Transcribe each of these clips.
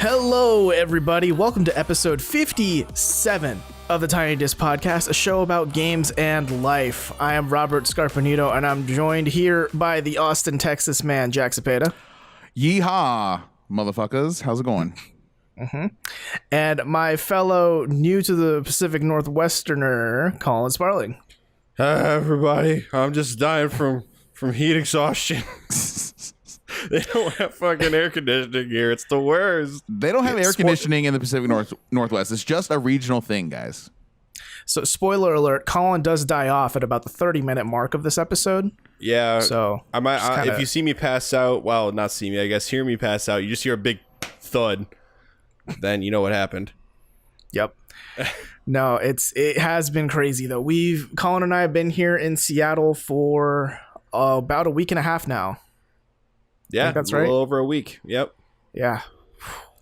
Hello, everybody. Welcome to episode 57 of the Tiny Disc Podcast, a show about games and life. I am Robert Scarpanito, and I'm joined here by the Austin, Texas man, Jack Cepeda. Yeehaw, motherfuckers. How's it going? And my fellow new to the Pacific Northwesterner, Colin Sparling. Hi, everybody. I'm just dying from heat exhaustion. They don't have fucking air conditioning here. It's the worst. They don't have air conditioning in the Pacific Northwest. It's just a regional thing, guys. So, spoiler alert, Colin does die off at about the 30-minute mark of this episode. Yeah. So I might, if you see me pass out, well, not see me, I guess hear me pass out, you just hear a big thud, then you know what happened. Yep. No, it has been crazy, though. Colin and I have been here in Seattle for about a week and a half now. Yeah, that's a little over a week. Yep. Yeah.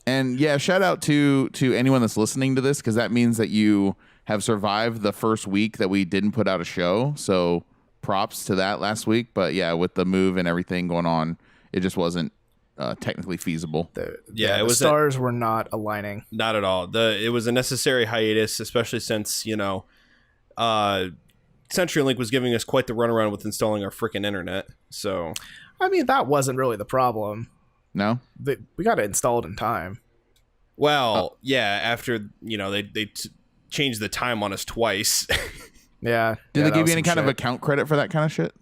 And yeah, shout out to anyone that's listening to this, because that means that you have survived the first week that we didn't put out a show. So props to that last week. But yeah, with the move and everything going on, it just wasn't technically feasible. The stars were not aligning. Not at all. It was a necessary hiatus, especially since, CenturyLink was giving us quite the runaround with installing our freaking internet. So, I mean, that wasn't really the problem. No? We got it installed in time. Well, yeah, after, they changed the time on us twice. Yeah. Did they give you any kind of account credit for that kind of shit?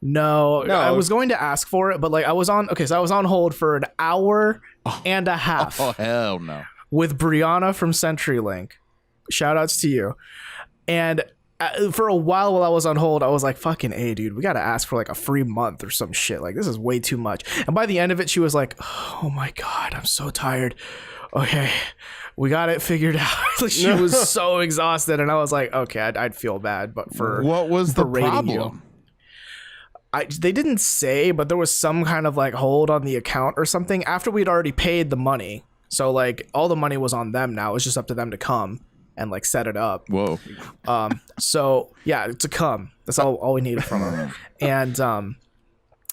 No, I was going to ask for it, but I was on hold for an hour and a half. Oh, hell no. With Brianna from CenturyLink. Shout outs to you. And for a while I was on hold, I was like, fucking A, dude, we got to ask for a free month or some shit. This is way too much. And by the end of it, she was like, oh my God, I'm so tired. Okay, we got it figured out. She was so exhausted. And I was like, okay, I'd feel bad. But for what was the problem? They didn't say, but there was some kind of hold on the account or something after we'd already paid the money. So all the money was on them now. It was just up to them to come and set it up. Whoa. So yeah, to come. That's all we needed from them. And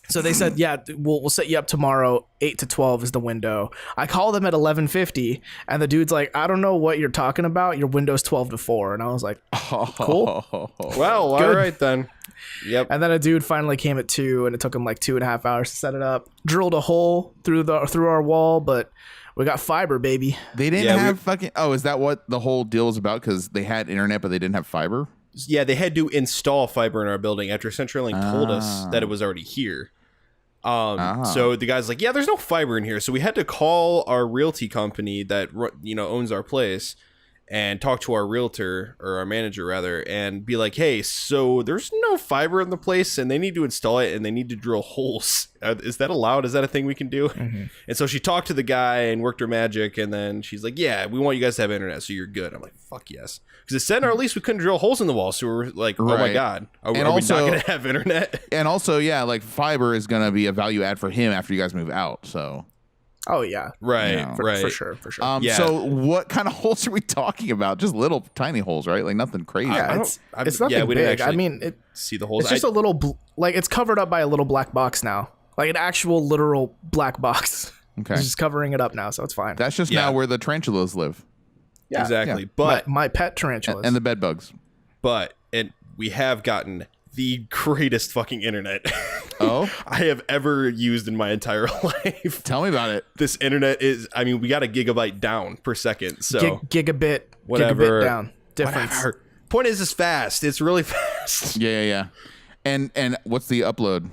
so they said, yeah, we'll set you up tomorrow. 8 to 12 is the window. I called them at 11:50, and the dude's like, I don't know what you're talking about. Your window's 12 to 4. And I was like, cool. Well, all right then. Yep. And then a dude finally came at 2, and it took him 2.5 hours to set it up. Drilled a hole through our wall, but we got fiber, baby. They didn't have fucking... Oh, is that what the whole deal was about? Because they had internet, but they didn't have fiber? Yeah, they had to install fiber in our building after CenturyLink told us that it was already here. So the guy's like, yeah, there's no fiber in here. So we had to call our realty company that, owns our place and talk to our realtor, or our manager rather, and be like, hey, so there's no fiber in the place and they need to install it and they need to drill holes. Is that allowed? Is that a thing we can do? Mm-hmm. And so she talked to the guy and worked her magic, and then she's like, yeah, we want you guys to have internet, so you're good. I'm like, fuck yes. Because it said in our lease we couldn't drill holes in the wall, so we're like, oh my God, are we not going to have internet? And also, yeah, fiber is going to be a value add for him after you guys move out, so... Oh yeah, right, right, for sure. Yeah. So what kind of holes are we talking about? Just little tiny holes, right? Nothing crazy. It's nothing big. I mean, see the holes. It's just a little it's covered up by a little black box now, an actual literal black box. Okay, it's just covering it up now, so it's fine. That's just now where the tarantulas live. Yeah, exactly. Yeah. But my pet tarantulas and the bed bugs. But we have gotten the greatest fucking internet I have ever used in my entire life. Tell me about it. This internet is, we got a gigabyte down per second. So gigabit down difference. Whatever. Point is, it's fast. It's really fast. Yeah. And what's the upload?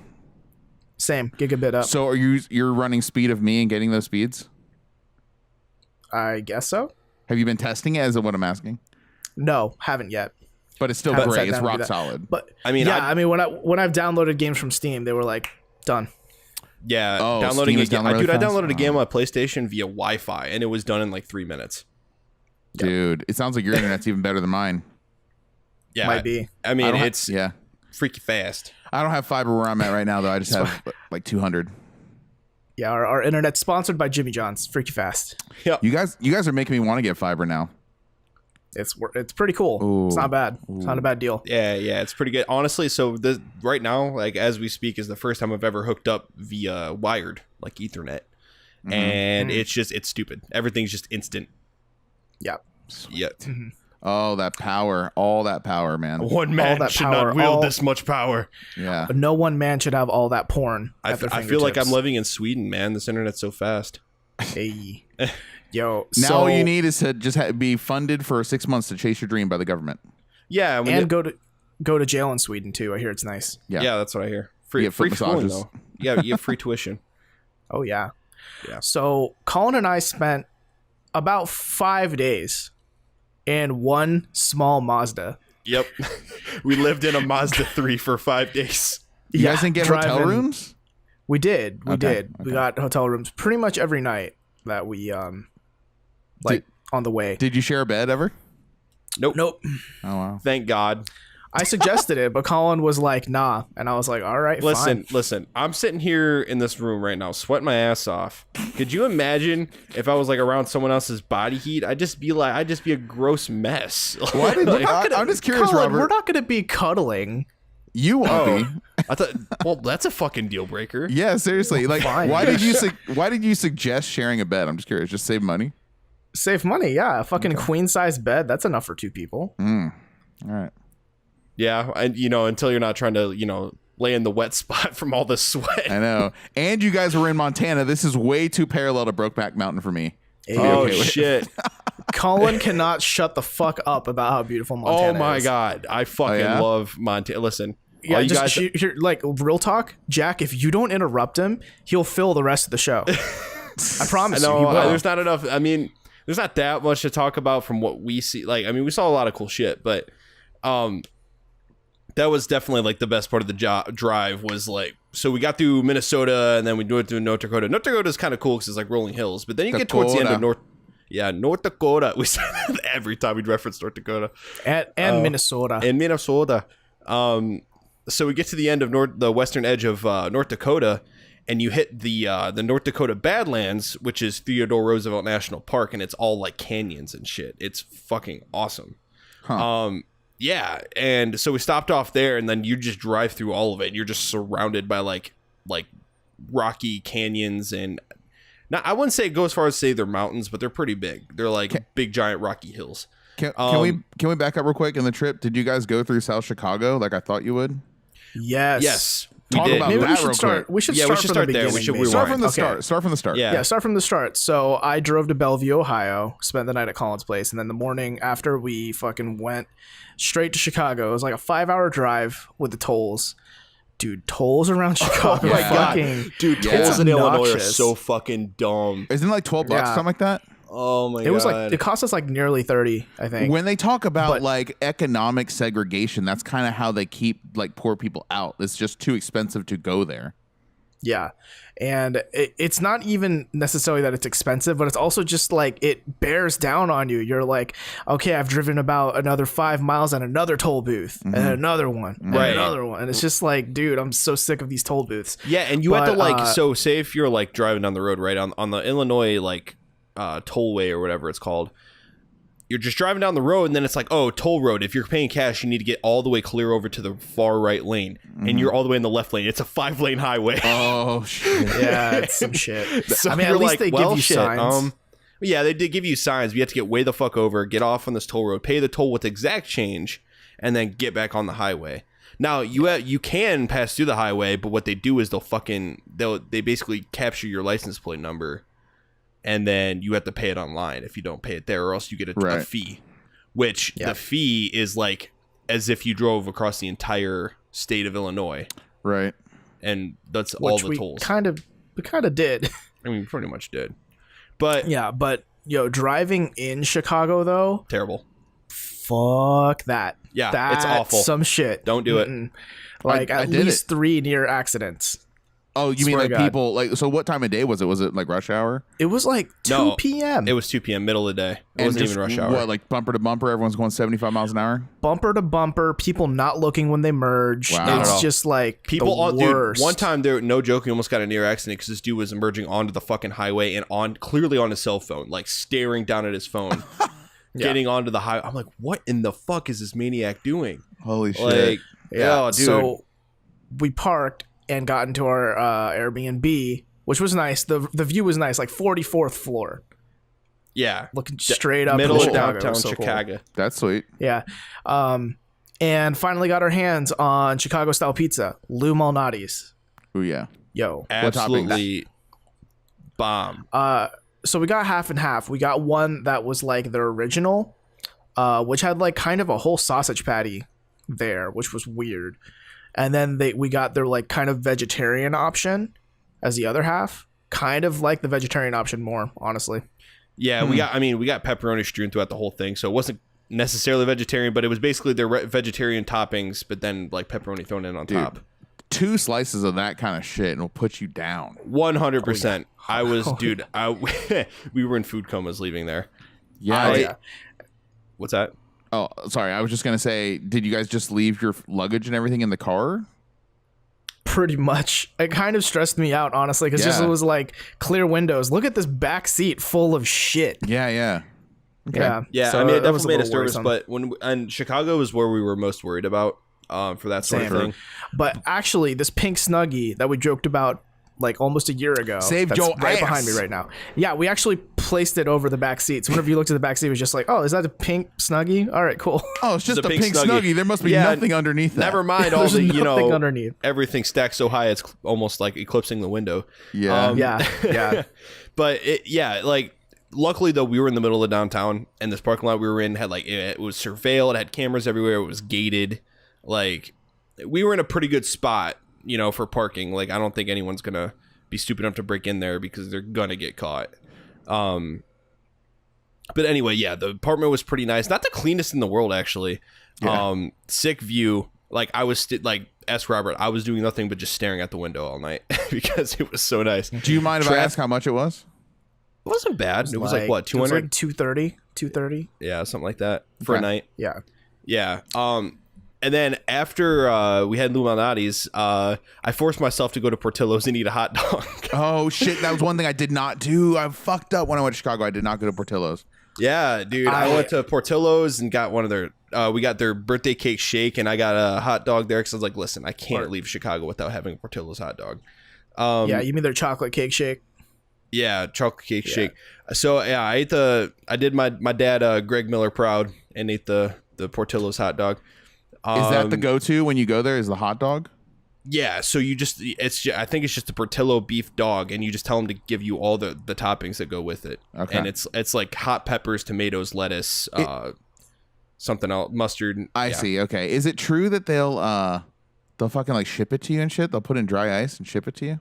Same, gigabit up. So you're running speed of me and getting those speeds? I guess so. Have you been testing it? Is what I'm asking? No, haven't yet. But it's still great. It's rock solid. But when I've downloaded games from Steam, they were done. Yeah, downloading a game. Dude, I downloaded a game on my PlayStation via Wi-Fi, and it was done in 3 minutes. Dude, it sounds like your internet's even better than mine. Yeah, might be. It's freaky fast. I don't have fiber where I'm at right now, though. I just have 200. Yeah, our internet's sponsored by Jimmy John's. Freaky fast. Yeah, you guys are making me want to get fiber now. It's pretty cool. Ooh. It's not bad. It's not a bad deal. Yeah, it's pretty good. Honestly, so right now, as we speak, is the first time I've ever hooked up via wired, Ethernet. and it's stupid. Everything's just instant. Yep. Yet. Oh, that power. All that power, man. One man should not wield this much power. Yeah. No one man should have all that porn. I feel like I'm living in Sweden, man. This internet's so fast. Hey. Yo. Now all you need is to just be funded for 6 months to chase your dream by the government. Yeah. And go to jail in Sweden, too. I hear it's nice. Yeah, that's what I hear. Free schooling, though. Yeah, you have free tuition. Oh, yeah. Yeah. So Colin and I spent about 5 days in one small Mazda. Yep. We lived in a Mazda 3 for 5 days. You guys didn't get hotel rooms? We did. We did. Okay. We got hotel rooms pretty much every night that we on the way. Did you share a bed ever? Nope. Oh, wow. Thank God. I suggested it, but Colin was like, nah. And I was like, all right, fine. Listen. I'm sitting here in this room right now, sweating my ass off. Could you imagine if I was like around someone else's body heat? I'd just be a gross mess. Why did I'm just curious, Colin, Robert. we're not going to be cuddling. You won't be. I thought, well, that's a fucking deal breaker. Yeah, seriously. Like, Fine. why did you suggest sharing a bed? I'm just curious. Just save money. Save money, yeah. A fucking queen size bed. That's enough for 2 people. All right. Yeah, and until you're not trying to, lay in the wet spot from all the sweat. I know. And you guys were in Montana. This is way too parallel to Brokeback Mountain for me. Oh, shit. Colin cannot shut the fuck up about how beautiful Montana is. Oh, my God. I fucking love Montana. Listen. Yeah, like, real talk, Jack, if you don't interrupt him, he'll fill the rest of the show. I promise you, he will. There's not enough. I mean, there's not that much to talk about from what we see. Like, I mean, we saw a lot of cool shit, but that was definitely like the best part of the drive was like, so we got through Minnesota and then we went through North Dakota. North Dakota is kind of cool because it's like rolling hills, but then you get towards the end of North Dakota. We say that every time we reference North Dakota and Minnesota. And Minnesota. So we get to the end of the western edge of North Dakota, and you hit the North Dakota Badlands, which is Theodore Roosevelt National Park, and it's all like canyons and shit. It's fucking awesome. Huh. Yeah, and so we stopped off there, and then you just drive through all of it, and you're just surrounded by like rocky canyons, and now I wouldn't say go as far as say they're mountains, but they're pretty big. They're like big giant rocky hills. Can we back up real quick in the trip? Did you guys go through South Chicago like I thought you would? Yes. Talk about Maybe that we should real start. quick. We should start from the there. beginning. We should maybe. Start from the Okay. start. Start from the start. Yeah. Start from the start. So I drove to Bellevue, Ohio, spent the night at Colin's place, and then the morning after we fucking went straight to Chicago. It was like a 5-hour drive with the tolls. Dude, tolls around Chicago. Oh my God. Dude, Yeah. tolls in Illinois are obnoxious. so fucking dumb. Isn't it like $12, something like that? Oh my God. It was like, it cost us like nearly 30, I think. When they talk about like economic segregation, that's kind of how they keep like poor people out. It's just too expensive to go there. Yeah. And it's not even necessarily that it's expensive, but it's also just like it bears down on you. You're like, okay, I've driven about another 5 miles at another toll booth and another one and another one. And it's just like, dude, I'm so sick of these toll booths. Yeah, and you had to like, so say if you're like driving down the road, right, on the Illinois like tollway or whatever it's called, you're just driving down the road and then it's like, oh, toll road. If you're paying cash, you need to get all the way clear over to the far right lane, and you're all the way in the left lane. It's a 5-lane highway. Oh shit! Yeah, it's some shit. So I mean, at you're least like, they well, give you shit. signs. Yeah, they did give you signs. But you have to get way the fuck over, get off on this toll road, pay the toll with exact change, and then get back on the highway. Now you can pass through the highway, but what they do is they basically capture your license plate number, and then you have to pay it online if you don't pay it there, or else you get a fee. Which the fee is like as if you drove across the entire state of Illinois, Right. and that's all the tolls. We kind of did. I mean, we pretty much did, but Yeah, but driving in Chicago though, terrible. fuck that. Yeah, That's it's awful. Some shit. Don't do it. Like I at did least 3 near accidents. Oh, you mean Swear like to God. people like? So what time of day was it? Was it like rush hour? It was like 2 No, p.m. It was 2 p.m. middle of the day. It And wasn't just, even rush hour. What, like bumper to bumper? Everyone's going 75 miles an hour. Bumper to bumper, people not looking when they merge. Wow. Not at It's all. just like People, the dude, worst. one time there, no joking, almost got a near accident because this dude was emerging onto the fucking highway and clearly on his cell phone, like staring down at his phone, getting onto the highway. I'm like, what in the fuck is this maniac doing? Holy shit! Like, Yeah, oh, dude. so we parked and got into our Airbnb, which was nice. The view was nice, like 44th floor, Yeah, looking straight up middle at of Chicago. downtown So cool. Chicago. That's sweet. Yeah. And finally got our hands on Chicago style pizza, Lou Malnati's. Oh yeah. Yo. Absolutely bomb. So we got half and half. We got one that was like their original, which had like kind of a whole sausage patty there, which was weird. And then we got their like kind of vegetarian option as the other half. Kind of like the vegetarian option more, honestly. Yeah, we got pepperoni strewn throughout the whole thing, so it wasn't necessarily vegetarian, but it was basically their vegetarian toppings, but then like pepperoni thrown in on top. 2 slices of that kind of shit and it'll put you down. 100%. I was, dude. We were in food comas leaving there. Yeah. What's that? Oh, sorry. I was just gonna say, did you guys just leave your luggage and everything in the car? Pretty much. It kind of stressed me out, honestly, because it was like clear windows. Look at this back seat full of shit. Yeah. Okay. Yeah, So I mean, it that was definitely made us little nervous, worrisome. but and Chicago was where we were most worried about for that sort of Same. thing. But actually, this pink Snuggie that we joked about like almost a year ago, Saved that's your right ass. behind me right now. Yeah, we actually placed it over the back seat. So whenever you looked at the back seat, it was just like, oh, is that a pink Snuggie? All right, cool. Oh, it's just a pink Snuggie. Snuggie. There must be nothing underneath that. Never mind all There's the, nothing underneath. everything stacked so high it's almost like eclipsing the window. Yeah. Yeah. But like luckily though, we were in the middle of downtown, and this parking lot we were in had like it was surveilled, it had cameras everywhere, it was gated. Like we were in a pretty good spot, for parking. Like I don't think anyone's gonna be stupid enough to break in there because they're gonna get caught. But anyway, yeah, the apartment was pretty nice. Not the cleanest in the world, actually. Yeah. Sick view. Like I was Robert, I was doing nothing but just staring at the window all night because it was so nice. Do you mind if I ask how much it was? It wasn't bad. It was like what, 200? It was like 230. Yeah, something like that for a night. Yeah. Yeah. And then after we had Lou Malnati's, I forced myself to go to Portillo's and eat a hot dog. Oh shit, that was one thing I did not do. I fucked up when I went to Chicago. I did not go to Portillo's. Yeah, dude. I went to Portillo's and got one of their we got their birthday cake shake, and I got a hot dog there because I was like, listen, I can't leave Chicago without having a Portillo's hot dog. Yeah, you mean their chocolate cake shake? Yeah, chocolate cake shake. So yeah, I did my dad Greg Miller proud and ate the Portillo's hot dog. Is that the go-to when you go there? Is the hot dog? Yeah, so I think it's just a Portillo beef dog, and you just tell them to give you all the toppings that go with it. Okay. And it's like hot peppers, tomatoes, lettuce, something else, mustard. I see. Okay. Is it true that they'll fucking like ship it to you and shit? They'll put in dry ice and ship it to you?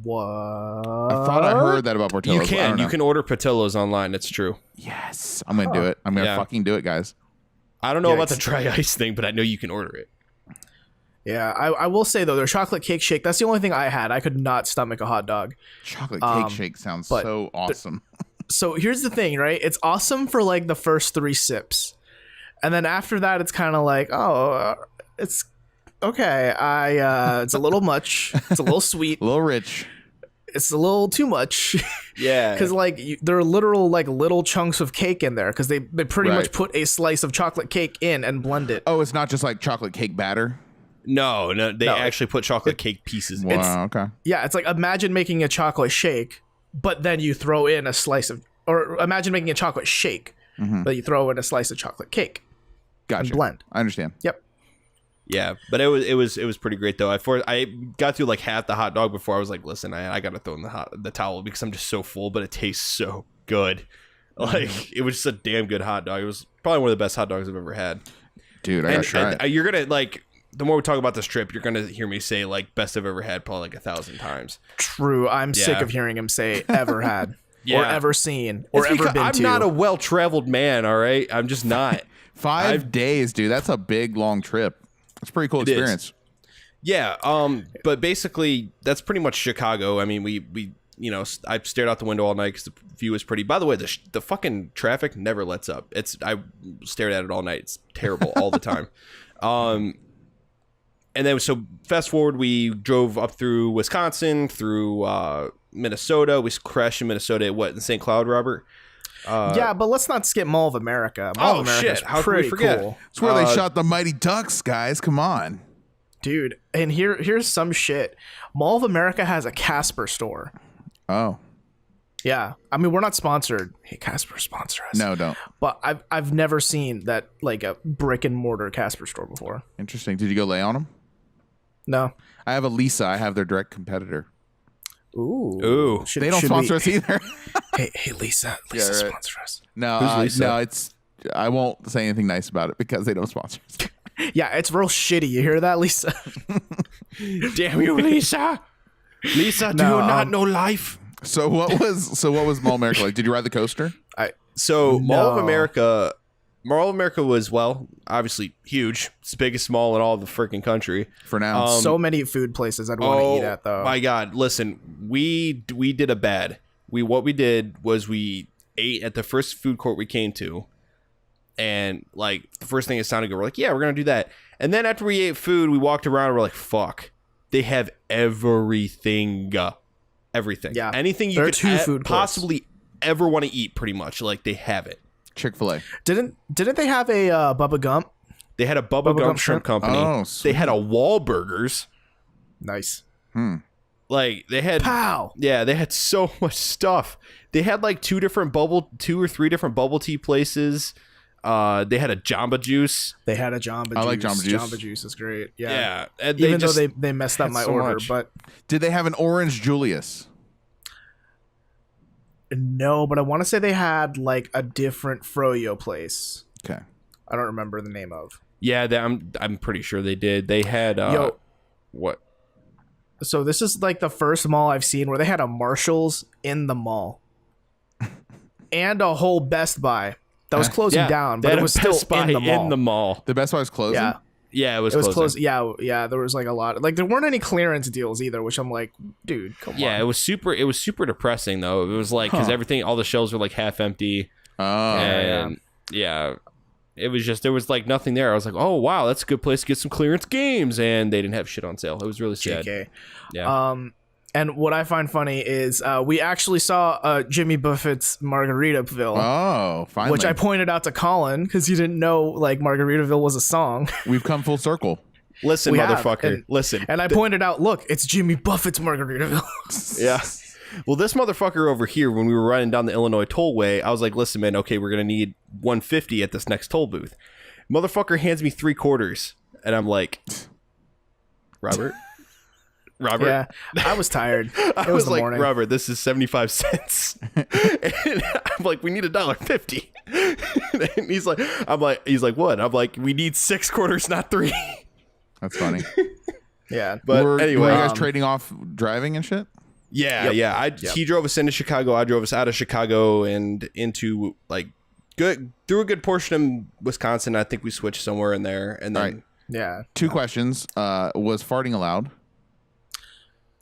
What? I thought I heard that about Portillo's. You can order Portillo's online. It's true. Yes. I'm gonna do it. I'm gonna fucking do it, guys. I don't know about the dry ice thing, but I know you can order it. Yeah, I will say though, their chocolate cake shake, that's the only thing I had. I could not stomach a hot dog. Chocolate cake shake sounds so awesome. So here's the thing, right? It's awesome for like the first 3 sips. And then after that, it's kind of like, it's okay. It's a little much. It's a little sweet. A little rich. It's a little too much. Yeah. Because like there are literal like little chunks of cake in there because they pretty much put a slice of chocolate cake in and blend it. Oh, it's not just like chocolate cake batter? No, they actually put chocolate cake pieces in. Wow, okay. Yeah, it's like imagine making a chocolate shake, but then you throw in a slice of, or imagine making a chocolate shake, but you throw in a slice of chocolate cake. Gotcha. And blend. I understand. Yep. Yeah, but it was pretty great though. I got through like half the hot dog before I was like, listen, I gotta throw in the towel because I'm just so full, but it tastes so good. Like it was just a damn good hot dog. It was probably one of the best hot dogs I've ever had. Dude, I gotta try it. You're gonna like, the more we talk about this trip, you're gonna hear me say like best I've ever had probably like 1,000 times. True. I'm sick of hearing him say ever had or ever seen or It's ever because been I'm to. not a well-traveled man. All right, I'm just not. 5 days, dude. That's a big long trip. It's a pretty cool experience. Yeah. But basically, that's pretty much Chicago. I mean, we I stared out the window all night because the view was pretty. By the way, the fucking traffic never lets up. I stared at it all night. It's terrible all the time. And then so fast forward, we drove up through Wisconsin, through Minnesota. We crashed in Minnesota at in St. Cloud, Robert? Yeah, but let's not skip Mall of America. Mall of America is How could we pretty forget? cool. It's where they shot the Mighty Ducks, guys. Come on. Dude, and here's some shit. Mall of America has a Casper store. Oh. Yeah. I mean, we're not sponsored. Hey, Casper, sponsor us. No, don't. But I've never seen that, like, a brick and mortar Casper store before. Interesting. Did you go lay on them? No. I have a Lisa. I have their direct competitor. Ooh. They don't sponsor us either. hey, Lisa. Lisa, Yeah, right. sponsor us. No, Who's Lisa? no, I won't say anything nice about it because they don't sponsor us. Yeah, it's real shitty. You hear that, Lisa? Damn you, Lisa. Lisa, do No, you not know life? So what was Mall America like? Did you ride the coaster? Mall of America was, well, obviously huge. It's the biggest mall in all of the freaking country. For now. So many food places I'd want to eat at, though. My God, listen, we did a bad. What we did was we ate at the first food court we came to. And, like, the first thing it sounded good. We're like, yeah, we're going to do that. And then after we ate food, we walked around and we're like, fuck. They have everything. Everything. Yeah. Anything you could possibly ever want to eat, pretty much. Like, they have it. Chick-fil-A. Didn't they have a Bubba Gump? They had a Bubba Gump Shrimp Company. Oh, they had a Wahlburgers. Nice. Like, they had... Pow! Yeah, they had so much stuff. They had, like, two or three different bubble tea places. They had a Jamba Juice. They had a Jamba Juice. I like Jamba Juice. Jamba Juice is great. Yeah. Yeah. And Even though they messed up my so order, much. but Did they have an Orange Julius? no, but I want to say they had like a different froyo place. Okay. I don't remember the name of. Yeah, I'm pretty sure they did. They had what? So this is like the first mall I've seen where they had a Marshalls in the mall. And a whole Best Buy. That was closing down, but it was still in the mall. The Best Buy was closing? Yeah, it was closing. Yeah, there was like a lot. Like there weren't any clearance deals either, which I'm like, dude, come on. Yeah, it was super depressing though. It was like cuz all the shelves were like half empty. Oh. And yeah, it was just there was like nothing there. I was like, "Oh, wow, that's a good place to get some clearance games." And they didn't have shit on sale. It was really sad. JK. Yeah. And what I find funny is we actually saw Jimmy Buffett's Margaritaville. Oh, finally. Which I pointed out to Colin because he didn't know like Margaritaville was a song. We've come full circle. Listen, motherfucker. Listen. And I pointed out, look, it's Jimmy Buffett's Margaritaville. Yeah. Well, this motherfucker over here, when we were riding down the Illinois tollway, I was like, listen, man, okay, we're going to need $1.50 at this next toll booth. Motherfucker hands me $0.75. And I'm like, Robert? Yeah, I was tired. I was like, morning. Robert, this is 75 cents. And I'm like, we need $1.50. And he's like, what? I'm like, we need 6 quarters, not 3. That's funny. Yeah. But anyway. Were you guys trading off driving and shit? Yeah, yeah. He drove us into Chicago. I drove us out of Chicago and into like through a good portion of Wisconsin. I think we switched somewhere in there. And then, right. Yeah. 2 questions. Was farting allowed?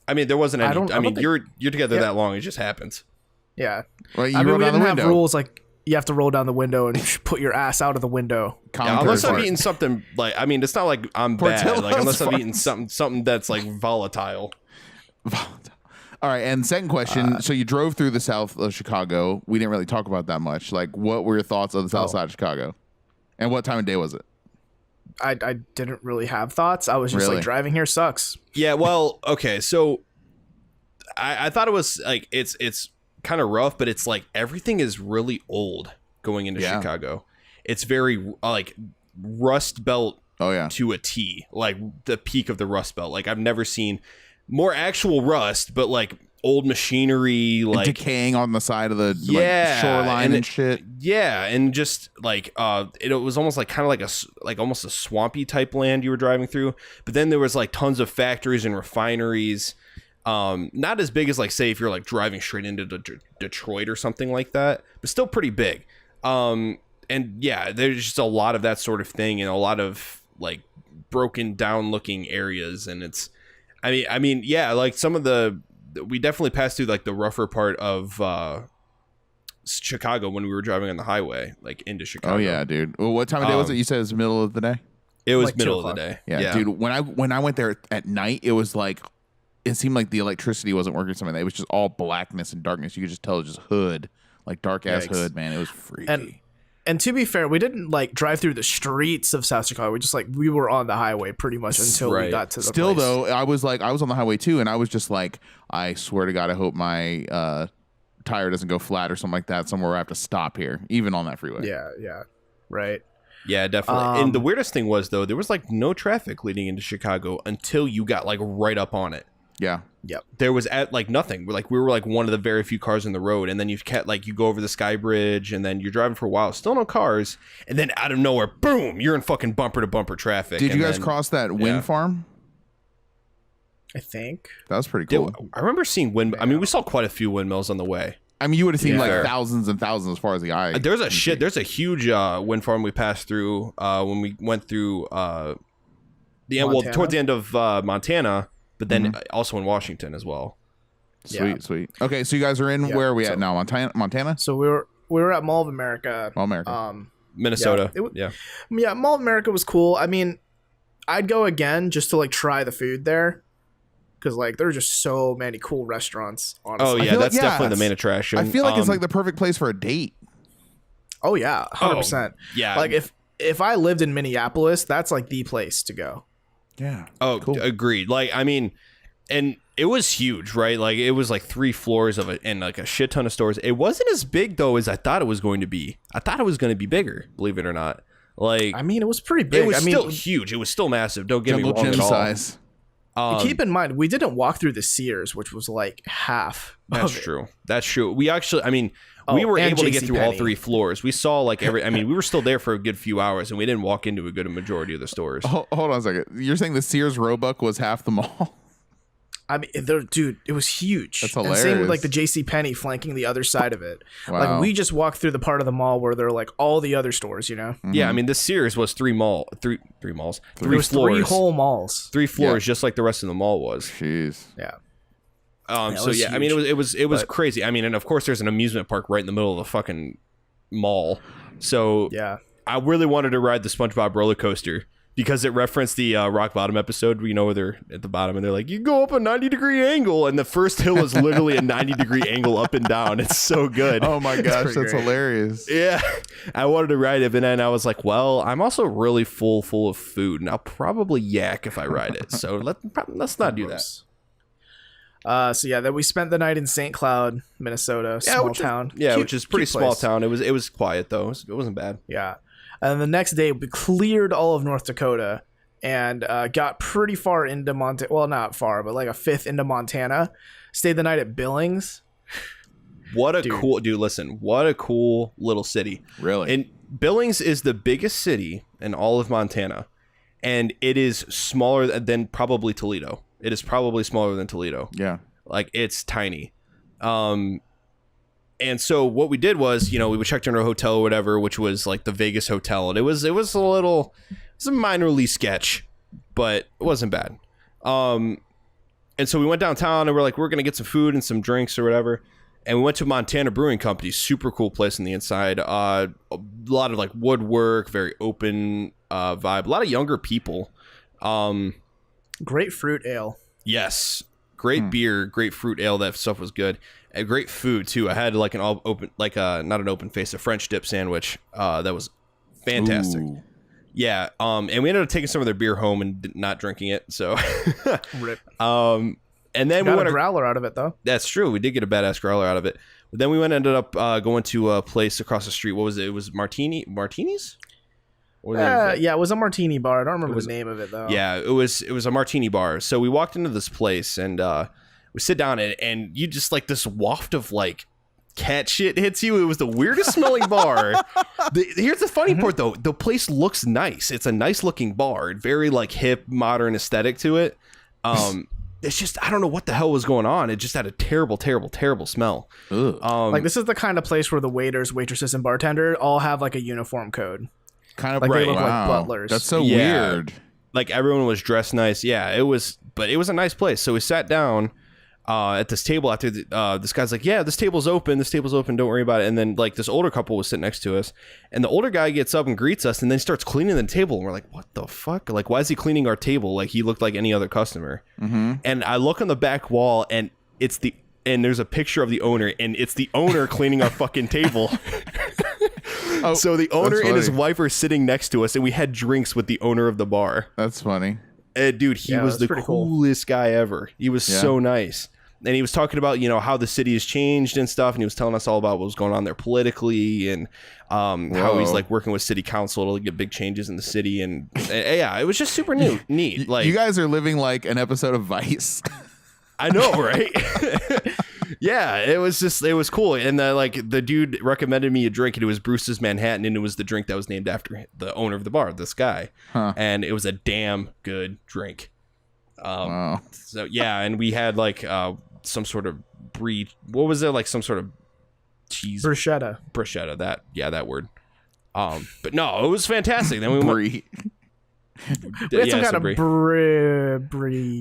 I mean, there wasn't any. I mean, you're together Yeah. that long. It just happens. Yeah. Well, you I mean, roll we down the didn't have window. rules like you have to roll down the window and put your ass out of the window. Yeah, unless I'm eating something like, I mean, it's not like I'm bad. Portillo's Like unless I'm farts. eating something that's like volatile. All right, and second question. So you drove through the south of Chicago. We didn't really talk about that much. Like, what were your thoughts of the south side of Chicago? And what time of day was it? I didn't really have thoughts. I was just Really? like, driving here sucks. Yeah, well, okay, so I thought it was like it's kind of rough, but it's like everything is really old going into Chicago. It's very like Rust Belt to a T, like the peak of the Rust Belt. Like I've never seen more actual rust, but like old machinery, like decaying on the side of the like, shoreline and shit. Yeah, and just like it was almost like kind of like almost a swampy type land you were driving through. But then there was like tons of factories and refineries. Not as big as like say if you're like driving straight into Detroit or something like that, but still pretty big. And yeah, there's just a lot of that sort of thing and a lot of like broken down looking areas. And it's, I mean, yeah, like some of we definitely passed through like the rougher part of Chicago when we were driving on the highway, like into Chicago. Oh yeah, dude. Well, what time of day was it? You said it was the middle of the day. It was like middle 2 of the day. Yeah, dude. When I went there at night, it was like it seemed like the electricity wasn't working. Something it was just all blackness and darkness. You could just tell it was just hood, like dark ass Yikes. hood. Man, it was freaky. And to be fair, we didn't like drive through the streets of South Chicago. We were on the highway pretty much until we got to the Still place. though, I was on the highway too, and I was just like, I swear to God, I hope my tire doesn't go flat or something like that somewhere where I have to stop here, even on that freeway. Yeah, right. Yeah, definitely. And the weirdest thing was though, there was like no traffic leading into Chicago until you got like right up on it. Yeah. Yep. There was nothing. We were like one of the very few cars in the road, and then you go over the Sky Bridge, and then you're driving for a while, still no cars, and then out of nowhere, boom, you're in fucking bumper to bumper traffic. Did you guys cross that wind farm? I think that was pretty cool. I remember seeing wind. I mean, we saw quite a few windmills on the way. I mean, you would have seen like thousands and thousands as far as the eye. There's a huge wind farm we passed through when we went through towards the end of Montana. But then also in Washington as well. Sweet. Okay, so you guys are in where are we at now? Montana? So we were at Mall of America. Minnesota. Yeah, Mall of America was cool. I mean, I'd go again just to like try the food there. Because like there are just so many cool restaurants, honestly. Oh yeah, that's definitely the main attraction. I feel like it's like the perfect place for a date. Oh yeah, 100%. Yeah. Like if I lived in Minneapolis, that's like the place to go. Yeah. Oh, cool. Agreed. Like, I mean, and it was huge, right? Like, it was like 3 floors of it and like a shit ton of stores. It wasn't as big though as I thought it was going to be. I thought it was going to be bigger, believe it or not. Like, I mean, it was pretty big. It was still huge. It was still massive. Don't get me wrong at all. Size. Keep in mind, we didn't walk through the Sears, which was like half. That's true. That's true. We actually, I mean, we were able to get through all 3 floors. We saw like I mean, we were still there for a good few hours, and we didn't walk into a good majority of the stores. Hold on a second. You're saying the Sears Roebuck was half the mall? I mean, dude, it was huge. That's hilarious. And same with like the JCPenney flanking the other side of it. Wow. Like we just walked through the part of the mall where there are like all the other stores, you know? Yeah, I mean, the Sears was 3 malls. 3 floors. 3 whole malls. 3 floors, just like the rest of the mall was. Jeez. Yeah. So yeah, I mean, it was crazy. I mean, and of course, there's an amusement park right in the middle of the fucking mall. So yeah, I really wanted to ride the SpongeBob roller coaster because it referenced the Rock Bottom episode. You know, where they're at the bottom and they're like, you go up a 90-degree angle, and the first hill is literally a 90-degree angle up and down. It's so good. Oh my gosh, that's hilarious. Yeah, I wanted to ride it, but then I was like, well, I'm also really full of food, and I'll probably yak if I ride it. So let's not do that. So yeah, then we spent the night in St. Cloud, Minnesota, small town. Which is pretty small town. It was quiet though. It wasn't bad. Yeah, and the next day we cleared all of North Dakota and got pretty far into Montana. Well, not far, but like a fifth into Montana. Stayed the night at Billings. What a cool dude! Listen, what a cool little city. Really, and Billings is the biggest city in all of Montana, and it is smaller than probably Toledo. It is probably smaller than Toledo. Yeah. Like, it's tiny. And so what we did was, you know, we checked into a hotel or whatever, which was like the Vegas hotel. And it was a minorly sketch, but it wasn't bad. And so we went downtown and we're like, we're going to get some food and some drinks or whatever. And we went to Montana Brewing Company, super cool place on the inside. A lot of like woodwork, very open vibe, a lot of younger people. Great fruit ale. Yes. Great beer, great fruit ale. That stuff was good. And great food too. I had like not an open face, a French dip sandwich. That was fantastic. Ooh. Yeah. And we ended up taking some of their beer home and not drinking it. So, Rip. And then we got a growler out of it though. That's true. We did get a badass growler out of it. But then we ended up going to a place across the street. What was it? It was Martini's? Yeah, it was a martini bar. I don't remember the name of it though. Yeah, it was a martini bar. So we walked into this place and we sit down and you just like this waft of like cat shit hits you. It was the weirdest smelling bar. Here's the funny part though. The place looks nice. It's a nice looking bar. Very like hip, modern aesthetic to it. It's just, I don't know what the hell was going on. It just had a terrible, terrible, terrible smell. Like this is the kind of place where the waiters, waitresses, and bartender all have like a uniform code. Kind of like right. They look like butlers. That's so weird. Like everyone was dressed nice. Yeah, it was a nice place. So we sat down at this table after this guy's like, yeah, this table's open. Don't worry about it. And then like this older couple was sitting next to us, and the older guy gets up and greets us, and then starts cleaning the table. And we're like, what the fuck? Like, why is he cleaning our table? Like he looked like any other customer. Mm-hmm. And I look on the back wall, and there's a picture of the owner, and it's the owner cleaning our fucking table. So the owner that's and his funny. wife are sitting next to us, and we had drinks with the owner of the bar. That's funny. And dude, he was the coolest guy ever. He was so nice. And he was talking about, how the city has changed and stuff. And he was telling us all about what was going on there politically and how he's like working with city council to get big changes in the city. And yeah, it was just super neat. Like, you guys are living like an episode of Vice. I know, right? Yeah, it was cool. And the dude recommended me a drink, and it was Bruce's Manhattan, and it was the drink that was named after the owner of the bar, this guy. And it was a damn good drink. Wow. So yeah, and we had like some sort of brie. What was it, like some sort of cheese Bruschetta. That word. But no, it was fantastic. Then we Brie. We had some kind of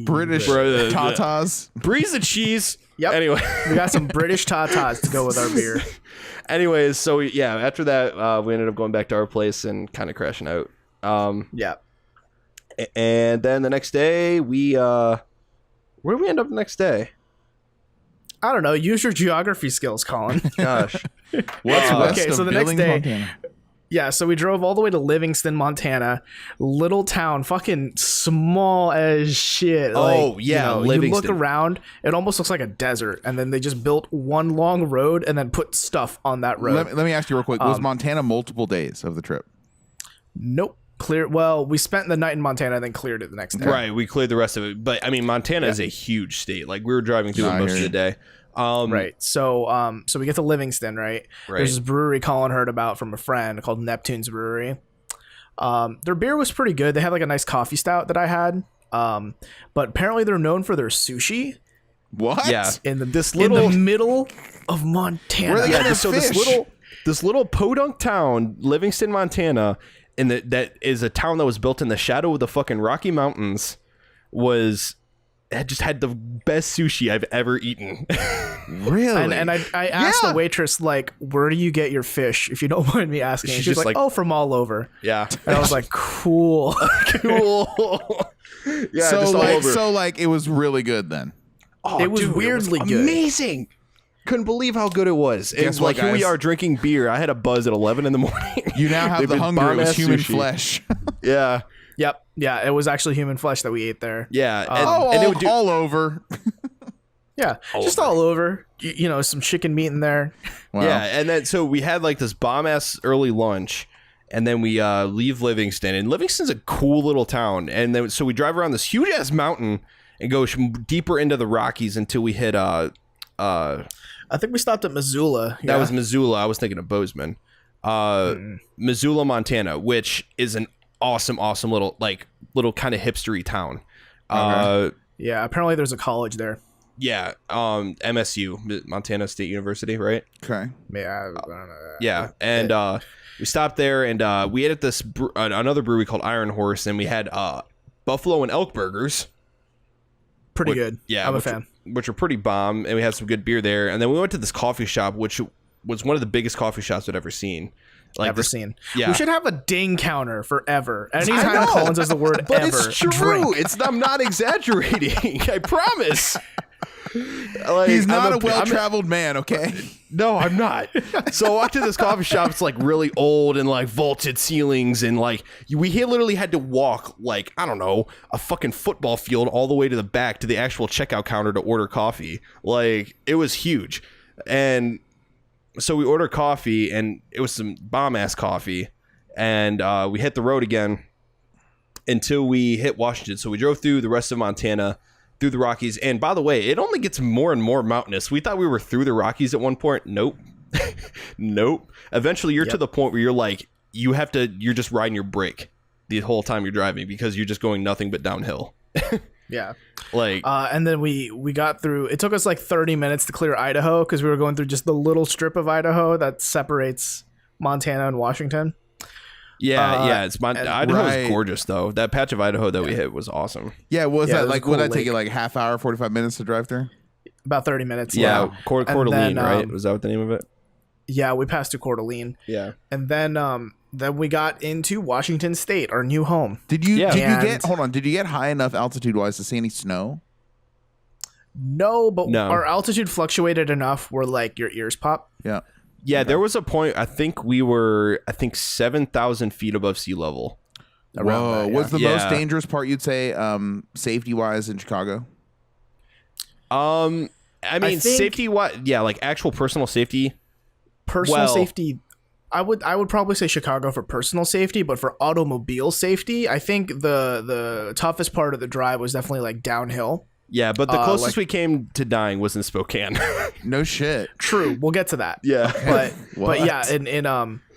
British tatas. Brie's and cheese. Yep. Anyway, we got some British tatas to go with our beer. Anyways, so yeah, after that, we ended up going back to our place and kind of crashing out. Yeah. And then the next day, where did we end up the next day? I don't know. Use your geography skills, Colin. Gosh. What's west okay, of so the next Billings, day, Montana? Yeah, so we drove all the way to Livingston, Montana. Little town, fucking small as shit. Oh, yeah, you Livingston. look around, it almost looks like a desert, and then they just built one long road and then put stuff on that road. Let me ask you real quick. Was Montana multiple days of the trip? Nope. Clear. Well, we spent the night in Montana and then cleared it the next day. Right, we cleared the rest of it. But I mean, Montana is a huge state. Like, we were driving through it most of the day. Right. So we get to Livingston, right? There's this brewery Colin heard about from a friend called Neptune's Brewery. Their beer was pretty good. They had like a nice coffee stout that I had. But apparently they're known for their sushi. What? Yeah. In the middle of Montana. Where are they getting their so fish? this little podunk town, Livingston, Montana, that is a town that was built in the shadow of the fucking Rocky Mountains, just had the best sushi I've ever eaten. Really? And I asked the waitress, like, where do you get your fish, if you don't mind me asking? She's She was just like, oh, from all over. Yeah. And I was like, cool. Cool. Yeah. so just all over. it was really good then. Oh, it was dude, weirdly it was good. Amazing. Couldn't believe how good it was. Guess It's what, like, here we guys? are drinking beer. I had a buzz at 11 in the morning. You now have the hunger. It was human flesh. Yeah. Yep. Yeah, it was actually human flesh that we ate there. Yeah. All over. Yeah, just all over. You know, some chicken meat in there. Wow. Yeah, and then so we had like this bomb ass early lunch, and then we leave Livingston, and Livingston's a cool little town, and then so we drive around this huge ass mountain and go deeper into the Rockies until we hit I think we stopped at Missoula. that was Missoula. I was thinking of Bozeman, Missoula, Montana, which is an awesome little kind of hipstery town. Okay. Yeah, apparently there's a college there. Yeah, MSU, Montana State University, right? Okay. Yeah, I don't know. Yeah, and we stopped there, and we ate at this another brewery called Iron Horse, and we had buffalo and elk burgers. Pretty good. Yeah, I'm a fan. Which are pretty bomb, and we had some good beer there. And then we went to this coffee shop, which was one of the biggest coffee shops I'd ever seen. Seen. Yeah. We should have a ding counter forever. Anytime Colin says the word but ever, it's true. drink. I'm not exaggerating. I promise. Like, He's not a well-traveled man, okay? No, I'm not. So I walked to this coffee shop. It's like really old and like vaulted ceilings, and like we literally had to walk like, I don't know, a fucking football field all the way to the back to the actual checkout counter to order coffee. Like, it was huge. And so we ordered coffee, and it was some bomb ass coffee, and we hit the road again until we hit Washington. So we drove through the rest of Montana, through the Rockies, and by the way, it only gets more and more mountainous. We thought we were through the Rockies at one point. Nope. Nope. Eventually you're to the point where you're like, you're just riding your brake the whole time you're driving, because you're just going nothing but downhill. Yeah. Like, and then we got through. It took us like 30 minutes to clear Idaho because we were going through just the little strip of Idaho that separates Montana and Washington. yeah, it's Idaho is Right. gorgeous though. That patch of Idaho that we hit was awesome. Yeah, what was Yeah, that it was like? a Would cool that take you lake. like half hour, 45 minutes to drive through? About 30 minutes. Yeah, Coeur And d'Alene, then, right? Was that what the name of it? Yeah, we passed through Coeur d'Alene. Yeah. And then we got into Washington State, our new home. Did you And- did you get high enough altitude wise to see any snow? No, but No. our altitude fluctuated enough where like your ears pop. Yeah. Yeah, there was a point. I think we were 7,000 feet above sea level. Whoa! Was the Yeah. most dangerous part, you'd say, safety wise in Chicago? I mean, think- safety. What? Yeah, like actual personal safety. Personal safety, I would probably say Chicago for personal safety, but for automobile safety, I think the toughest part of the drive was definitely like downhill. Yeah, but the closest we came to dying was in Spokane. No shit. True, we'll get to that. Yeah. But yeah, in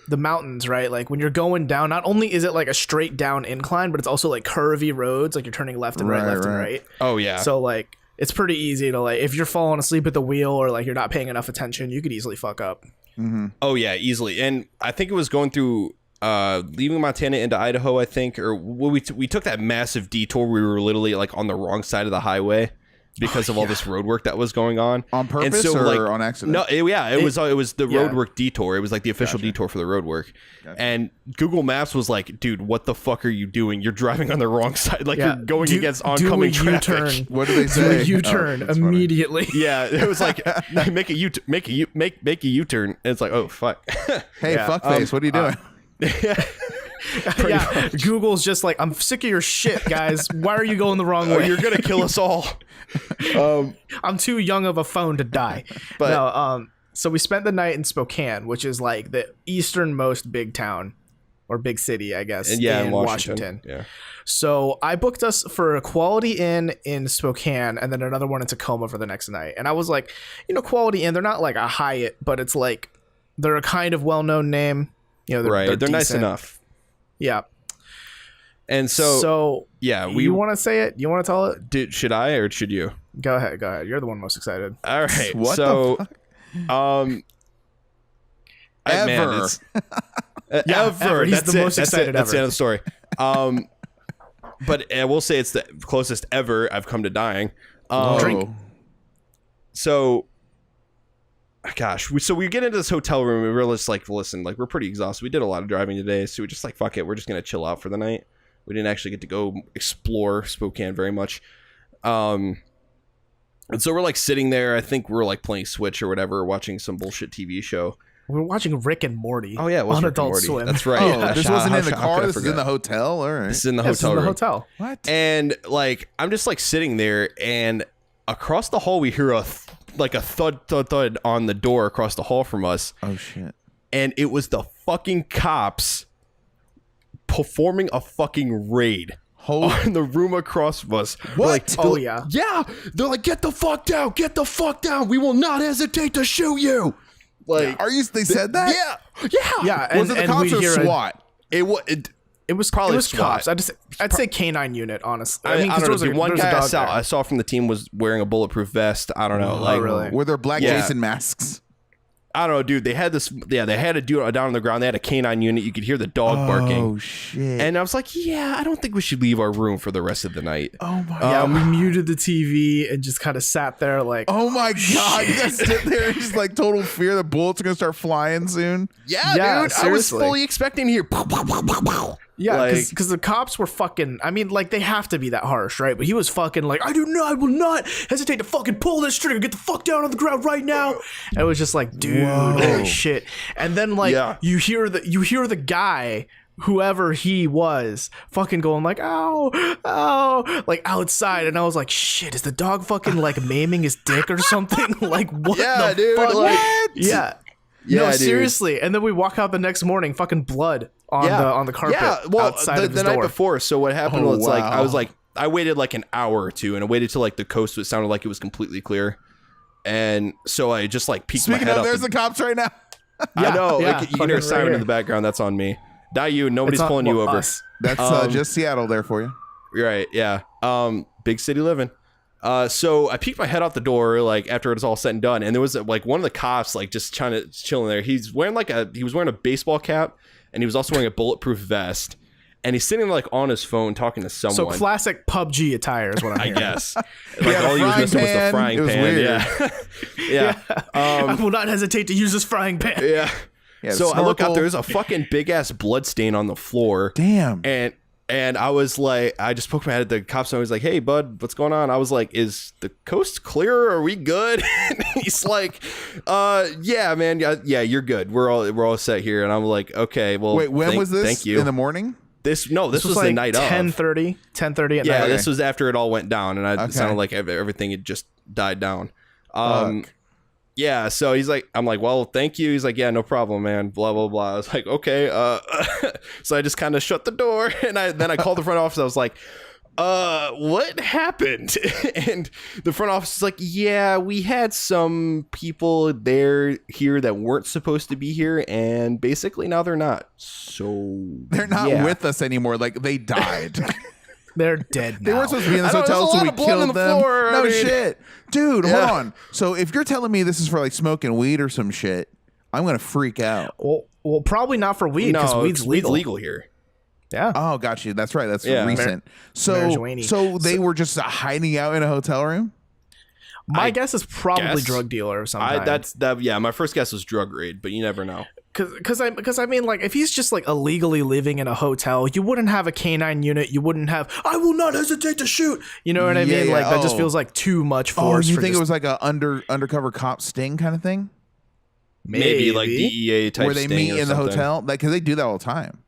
the mountains, right? Like when you're going down, not only is it like a straight down incline, but it's also like curvy roads, like you're turning left and right, left and right. Oh yeah. So like it's pretty easy to like if you're falling asleep at the wheel or like you're not paying enough attention, you could easily fuck up. Mm-hmm. Oh yeah, easily. And I think it was going through leaving Montana into Idaho, I think, or we took that massive detour. We were literally like on the wrong side of the highway because of all this road work that was going on purpose, and so, or like, on accident? No, it was the road work detour. It was like the official detour for the road work. And Google Maps was like, dude, what the fuck are you doing? You're driving on the wrong side. Like you're going against oncoming traffic. U-turn. What do they say? U-turn immediately. Yeah, it was like make a U-turn. And it's like, oh fuck. Hey, fuckface, what are you doing? Yeah, Google's just like, I'm sick of your shit, guys. Why are you going the wrong way? You're gonna kill us all. I'm too young of a phone to die. But no, so we spent the night in Spokane, which is like the easternmost big town or big city, I guess, in Washington. Yeah. So I booked us for a Quality Inn in Spokane and then another one in Tacoma for the next night. And I was like, Quality Inn, they're not like a Hyatt, but it's like they're a kind of well-known name. They're nice enough. Yeah. And so yeah, you want to say it? You want to tell it? Should I or should you? Go ahead. You're the one most excited. All right. What so, the fuck? ever. Ever. He's the most excited ever. That's the end of the story. But I will say it's the closest ever I've come to dying. Drink. So, gosh, we get into this hotel room and we're just like, listen, like we're pretty exhausted. We did a lot of driving today, so we're just like, fuck it, we're just gonna chill out for the night. We didn't actually get to go explore Spokane very much. And so we're like sitting there. I think we're like playing Switch or whatever, watching some bullshit TV show. We're watching Rick and Morty. Oh yeah, it was on Rick and Adult Morty. Swim. That's right. Oh, this wasn't in the car. This is in the hotel. All right. This is in the This is hotel in the room. hotel. What? And like I'm just like sitting there, and across the hall we hear a thud on the door across the hall from us. Oh shit. And it was the fucking cops performing a fucking raid on the room across from us. What? Like, Yeah. Yeah. They're like, get the fuck down. Get the fuck down. We will not hesitate to shoot you. Like, They said that? Yeah. Yeah. Yeah. Was it the and cops we or hear SWAT? It was probably it was SWAT. cops. I'd say K9 unit, honestly. I mean, I don't know. there The one was a guy dog there. I saw from the team was wearing a bulletproof vest. I don't know. Like, really? Were there black Yeah. Jason masks? I don't know, dude. They had this. Yeah, they had a dude down on the ground. They had a canine unit. You could hear the dog barking. Oh shit. And I was like, yeah, I don't think we should leave our room for the rest of the night. Oh my Yeah, we muted the TV and just kind of sat there like, Oh my god, you guys sit there in just like total fear the bullets are gonna start flying soon. Yeah, Yeah, dude. I was seriously. fully expecting to hear. Pow, pow, pow, pow, pow. yeah, Like- because the cops were fucking. I mean, like they have to be that harsh, right? But he was fucking like, I will not hesitate to fucking pull this trigger. Get the fuck down on the ground right now. And it was just like, dude, holy shit. And then like Yeah. you hear the guy, whoever he was, fucking going like, ow, like outside. And I was like, shit, is the dog fucking like maiming his dick or something? Like what Yeah, the dude, fuck? like- Yeah. Yeah, No, dude. seriously. And then we walk out the next morning, fucking blood on the carpet outside of his the night door. before. So what happened Oh, was like wow. I was like I waited like an hour or two, and I waited till like the coast was sounded like it was completely clear, and so I just like peeked Speaking my head of, up. there's the cops right now. I know. yeah, Like, you can hear fucking Simon right in here. the background. That's on me. Not you. Nobody's It's not- pulling you well, over. us. That's just Seattle there for you. You're right. Yeah. Big city living. So I peeked my head out the door, like after it was all said and done, and there was like one of the cops, like just chilling there. He was wearing a baseball cap, and he was also wearing a bulletproof vest, and he's sitting like on his phone talking to someone. So classic PUBG attire is what I'm I hearing. guess. had Like a all he was frying missing was the pan. frying It was pan. weird. Yeah. I will not hesitate to use this frying pan. Yeah. Yeah, So I look out, snorkel. there's a fucking big ass blood stain on the floor. Damn. And And I was like, I just poked my head at the cops and I was like, hey, bud, what's going on? I was like, is the coast clear? Are we good? And he's like, yeah, man. Yeah, you're good. We're all set here. And I'm like, okay, well, wait, when was this? Thank you. In the morning? This was like the night of 10:30 at night. Yeah, this was after it all went down. And it sounded like everything had just died down. Yeah, so I'm like, well, thank you. He's like, yeah, no problem, man. Blah, blah, blah. I was like, okay. So I just kind of shut the door and then I called the front office. I was like, what happened? And the front office is like, yeah, we had some people here that weren't supposed to be here. And basically now they're not. So they're not with us anymore. Like they died. They're dead now. They weren't supposed to be in this hotel, so we killed them. No shit. Dude, hold on. So if you're telling me this is for like smoking weed or some shit, I'm going to freak out. Well, probably not for weed because weed's legal here. Yeah. Oh, got you. That's right. That's recent. So they were just hiding out in a hotel room? My guess is probably drug dealer or something. Yeah, my first guess was drug raid, but you never know. Because I mean, like, if he's just like illegally living in a hotel, you wouldn't have a canine unit. You wouldn't have. I will not hesitate to shoot. You know what I mean? Like that just feels like too much force. Oh, you think it was like a undercover cop sting kind of thing? Maybe like DEA type. Where they meet in the hotel, like because they do that all the time.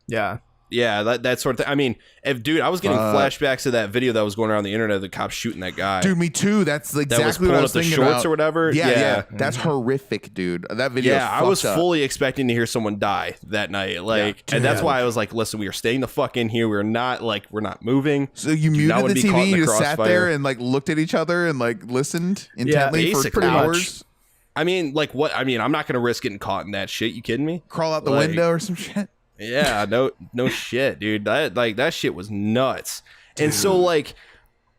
Yeah. Yeah, that sort of thing. I mean, I was getting flashbacks to that video that was going around the internet of the cops shooting that guy. Dude, me too. That's exactly what I was thinking shorts or whatever. Yeah. That's horrific, dude. That video. Yeah, I was fully expecting to hear someone die that night. And that's why I was like, listen, we are staying the fuck in here. We're not moving. So you muted the TV, you just sat there and like looked at each other and like listened intently for hours. I mean, like what? I mean, I'm not gonna risk getting caught in that shit. You kidding me? Crawl out the window or some shit. Yeah, no shit, dude. That shit was nuts. Dude. And so like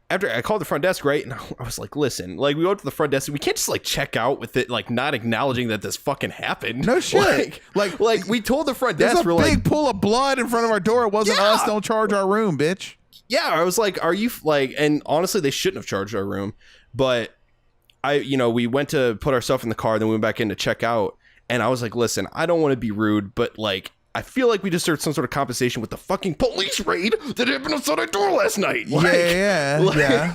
after I called the front desk, right? And I was like, listen, like we go up to the front desk and we can't just like check out with it, like not acknowledging that this fucking happened. No shit. Like we told the front desk, there's a big pool of blood in front of our door. It wasn't us. Don't charge our room, bitch. Yeah, I was like, are you like? And honestly, they shouldn't have charged our room. But we went to put our stuff in the car, then we went back in to check out, and I was like, listen, I don't want to be rude, but like, I feel like we deserved some sort of compensation with the fucking police raid that happened outside our door last night. Yeah.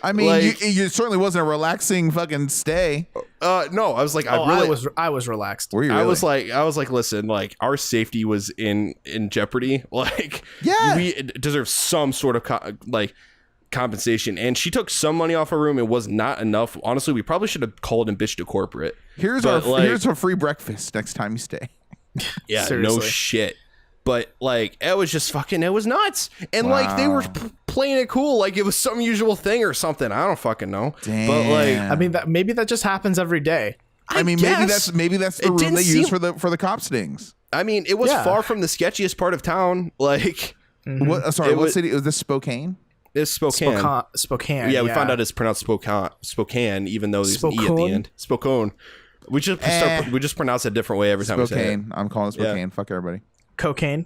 I mean, you certainly wasn't a relaxing fucking stay. No, I was like, I was relaxed. Were you really? I was like, listen, like our safety was in jeopardy. Like, we deserve some sort of compensation. And she took some money off her room. It was not enough. Honestly, we probably should have called and bitched to corporate. Here's our free breakfast next time you stay. Yeah, seriously. No shit. But like it was just fucking, it was nuts. And like they were playing it cool like it was some usual thing or something. I don't fucking know. Damn. But like, I mean, maybe that just happens every day. I mean, maybe that's the room they use for the cop stings. I mean, it was far from the sketchiest part of town. Like, what city? Was this Spokane? It's Spokane. Spokane. Yeah, we found out it's pronounced Spokane, even though there's an E at the end. Spokane. We just pronounce it a different way every time we say it. I'm calling it Spokane. Yeah. Fuck everybody. Cocaine.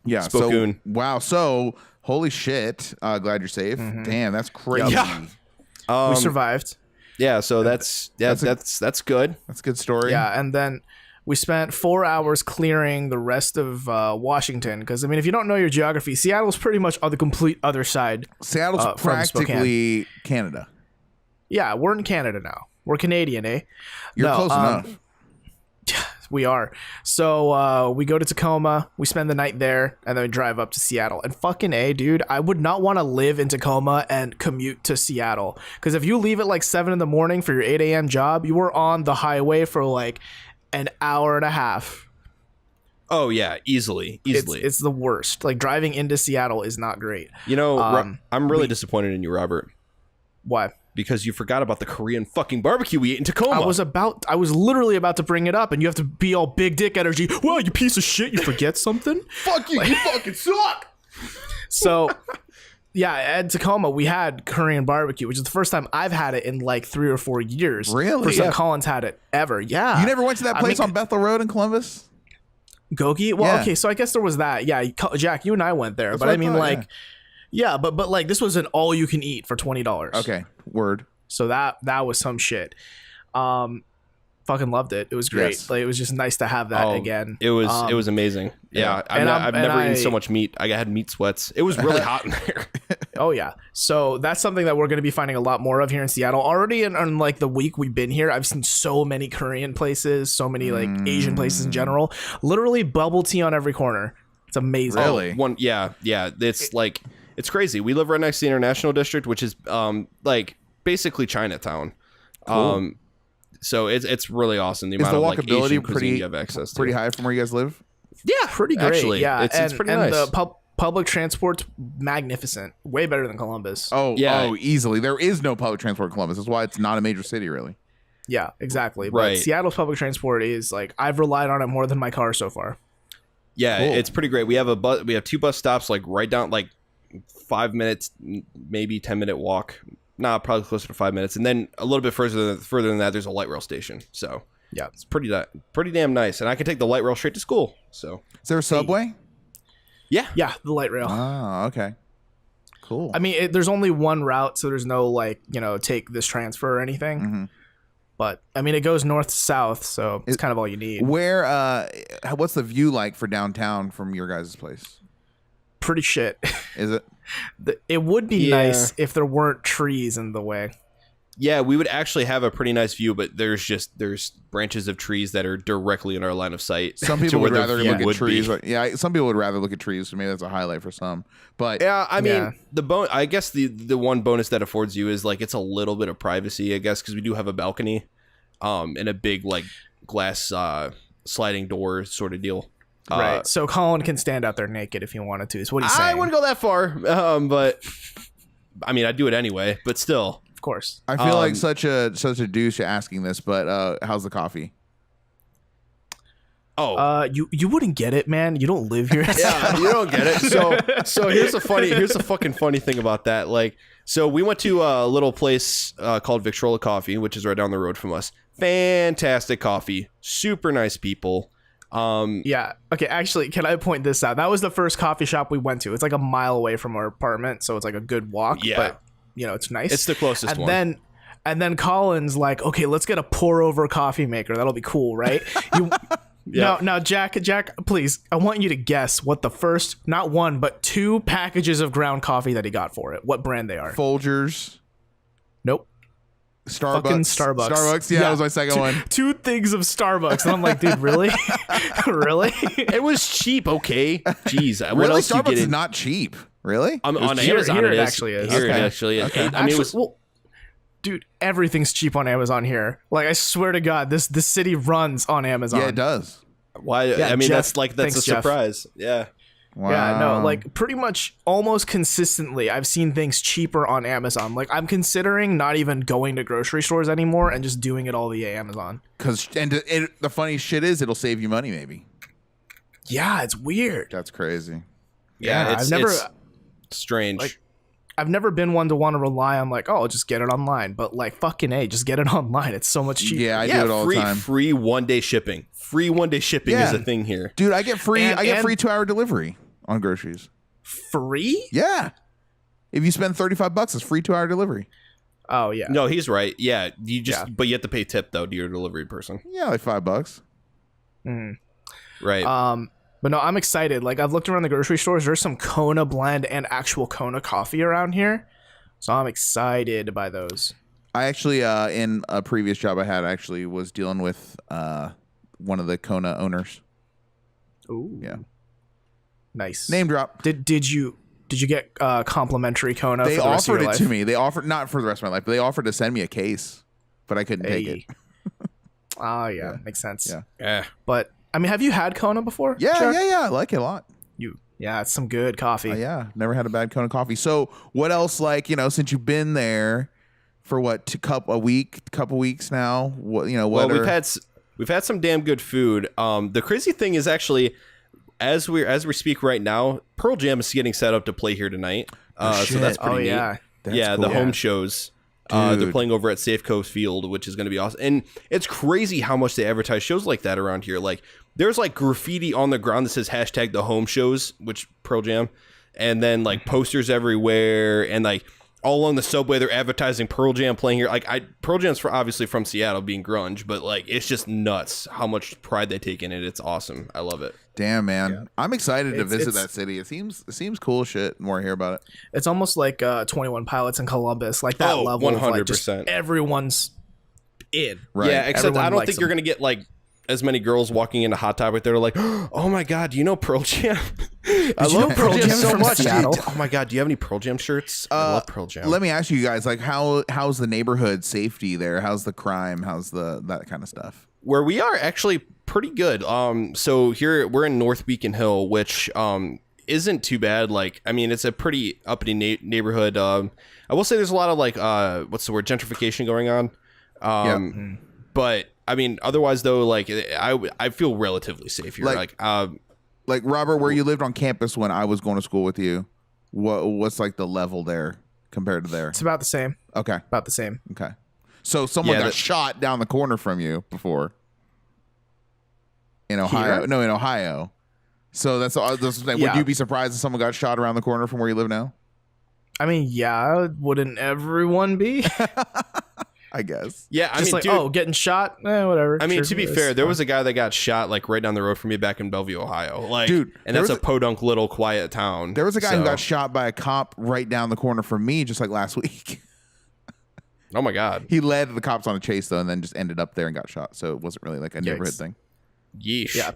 Yeah. Spokane. So, wow. So holy shit. Glad you're safe. Damn, that's crazy. Yeah. We survived. Yeah. So that's good. That's a good story. Yeah, and then we spent 4 hours clearing the rest of Washington because I mean, if you don't know your geography, Seattle's pretty much on the complete other side. Seattle's practically Canada. Yeah, we're in Canada now. We're Canadian, eh? You're close enough. We are. So we go to Tacoma, we spend the night there, and then we drive up to Seattle. And fucking A, dude, I would not want to live in Tacoma and commute to Seattle. Because if you leave at like 7 in the morning for your 8 a.m. job, you were on the highway for like an hour and a half. Oh, yeah, easily. It's the worst. Like driving into Seattle is not great. You know, I'm really disappointed in you, Robert. Why? Because you forgot about the Korean fucking barbecue we ate in Tacoma. I was literally about to bring it up, and you have to be all big dick energy. Well, you piece of shit, you forget something? Fuck you, you fucking suck! So, yeah, at Tacoma, we had Korean barbecue, which is the first time I've had it in like 3 or 4 years. Really? First time Colin's had it ever. Yeah. You never went to that place on Bethel Road in Columbus? Gogi? Well, okay, so I guess there was that. Yeah, Jack, you and I went there. That's but I mean, thought, yeah, but like this was an all you can eat for $20. Okay, word. So that was some shit. Fucking loved it. It was great. Yes. Like, it was just nice to have that again. It was amazing. Yeah, I've never eaten so much meat. I had meat sweats. It was really hot in there. Oh yeah. So that's something that we're going to be finding a lot more of here in Seattle. Already in like the week we've been here, I've seen so many Korean places, so many like Asian places in general. Literally bubble tea on every corner. It's amazing. Really? Yeah. It's like it's crazy. We live right next to the International District, which is like basically Chinatown. Cool. So it's really awesome. The Is amount the of like walkability Asian cuisine pretty you have access to. Pretty high from where you guys live? Yeah, Pretty great. Actually, yeah. it's pretty and nice. the public transport's magnificent. Way better than Columbus. Oh, easily. There is no public transport in Columbus. That's why it's not a major city, really. Yeah, exactly. But Right. Seattle's public transport is like, I've relied on it more than my car so far. Yeah, Cool. it's pretty great. We have we have 2 bus stops like right down like 5 minutes, maybe 10-minute walk. Nah, probably closer to 5 minutes, and then a little bit further than that, there's a light rail station. So Yeah. it's pretty damn nice, and I can take the light rail straight to school. So Is there a subway? yeah, Yeah, the light rail. Oh, okay. Cool. I mean, there's only one route, so there's no like, take this transfer or anything. Mm-hmm. But I mean, it goes north to south, so it's kind of all you need. Where, what's the view like for downtown from your guys' place? Pretty shit. Is it? It would be Yeah. nice if there weren't trees in the way. yeah, we would actually have a pretty nice view, but there's branches of trees that are directly in our line of sight. Some to people where would the rather view look at would trees. be. Yeah, some people would rather look at trees, so maybe that's a highlight for some. But Yeah, I mean, Yeah. I guess the one bonus that affords you is like it's a little bit of privacy, I guess, because we do have a balcony, and a big like glass sliding door sort of deal. Right. So Colin can stand out there naked if he wanted to. Is what he's saying. I wouldn't go that far, but I mean, I'd do it anyway. But still, Of course. I feel like such a douche asking this, but how's the coffee? You wouldn't get it, man. You don't live here. Yeah, you don't get it. So here's a fucking funny thing about that. Like, so we went to a little place called Victrola Coffee, which is right down the road from us. Fantastic coffee, super nice people. Yeah. Okay. Actually, can I point this out? That was the first coffee shop we went to. It's like a mile away from our apartment, so it's like a good walk. Yeah. But it's nice. It's the closest one. And then Colin's like, okay, let's get a pour over coffee maker. That'll be cool, right? Now, Jack, please, I want you to guess what the first, not one, but 2 packages of ground coffee that he got for it. What brand they are? Folgers, Nope. Starbucks. Fucking Starbucks. Starbucks. Yeah, that was my second one. 2 things of Starbucks. And I'm like, dude, really? Really? It was cheap, okay? Jeez, what Really, else do you Starbucks get is in? not cheap. Really? On Here- Amazon, here it it is. actually is. Here it Okay. actually is. Okay. I mean, it was. Dude, everything's cheap on Amazon here. Like, I swear to God, this city runs on Amazon. Yeah, it does. Why? Yeah, I mean, Jeff, that's thanks, a Jeff. surprise. Yeah. Wow. Yeah, no, like pretty much almost consistently I've seen things cheaper on Amazon. Like, I'm considering not even going to grocery stores anymore and just doing it all via Amazon. The funny shit is, it'll save you money. Maybe. Yeah, it's weird. That's crazy. Yeah, I've never it's strange. like, I've never been one to want to rely on like, oh, I'll just get it online. But like, fucking A, just get it online. It's so much cheaper. Yeah, I do it all the time. Free 1-day shipping. Free 1-day shipping Yeah. is a thing here. Dude, I get free. And- I get and- free 2-hour delivery on groceries. Free? Yeah. If you spend $35, it's free 2-hour delivery. Oh yeah. No, he's right. Yeah, you just Yeah. but you have to pay tip though to your delivery person. Yeah, like $5. Mhm. Right. But no, I'm excited. Like, I've looked around the grocery stores. There's some Kona blend and actual Kona coffee around here. So I'm excited by those. I actually, in a previous job I had, actually was dealing with one of the Kona owners. Ooh. Yeah. Nice. Name drop. Did you get complimentary Kona They for the rest of offered your it life? to me. They offered, not for the rest of my life, but they offered to send me a case, but I couldn't take it. Oh, yeah. Makes sense. Yeah. yeah. But, I mean, have you had Kona before? Yeah, Chuck? yeah. I like it a lot. Yeah, it's some good coffee. Yeah, never had a bad Kona coffee. So, what else? Like, since you've been there for what, couple weeks now. What Well, we've had some damn good food. The crazy thing is actually, as we speak right now, Pearl Jam is getting set up to play here tonight. So that's pretty neat. Yeah. That's Yeah, cool. the home shows. They're playing over at Safeco Field, which is going to be awesome. And it's crazy how much they advertise shows like that around here. Like, there's like graffiti on the ground that says hashtag the home shows, which Pearl Jam, and then like posters everywhere, and like all along the subway, they're advertising Pearl Jam playing here. Like, Pearl Jam's obviously from Seattle, being grunge, but like, it's just nuts how much pride they take in it. It's awesome. I love it. Damn, man, Yeah. I'm excited to visit that city. It seems cool shit. More hear about it. It's almost like 21 Pilots in Columbus, like that level 100%. Of like just everyone's in. Right. Yeah, except Everyone I don't likes think you're gonna get like as many girls walking into Hot Topic that are like, oh my god, do you know Pearl Jam? I you love know Pearl Pearl Jam Jam so from much. Seattle? Dude, oh my god, do you have any Pearl Jam shirts? I love Pearl Jam. Let me ask you guys, like, how's the neighborhood safety there? How's the crime? How's that kind of stuff? Where we are actually pretty good. So here we're in North Beacon Hill, which isn't too bad. Like, I mean, it's a pretty uppity neighborhood. I will say there's a lot of like what's the word, gentrification going on. But I mean, otherwise though, like I feel relatively safe here. Like Robert, where you lived on campus when I was going to school with you, what's like the level there compared to there? It's about the same. Okay, about the same. Okay, so someone got shot down the corner from you before in Ohio. Here? No, in Ohio. So that's the thing. Yeah. Would you be surprised if someone got shot around the corner from where you live now? I mean, yeah, wouldn't everyone be? I guess. Yeah, I Just mean, like, dude, getting shot? Whatever. I mean, Sure, to be it's fair, there fine. was a guy that got shot like right down the road from me back in Bellevue, Ohio. Like, Dude, and that's a podunk little quiet town. There was a guy who got shot by a cop right down the corner from me just like last week. Oh my god. He led the cops on a chase though, and then just ended up there and got shot. So it wasn't really like a neighborhood thing. Yeesh. Yeah.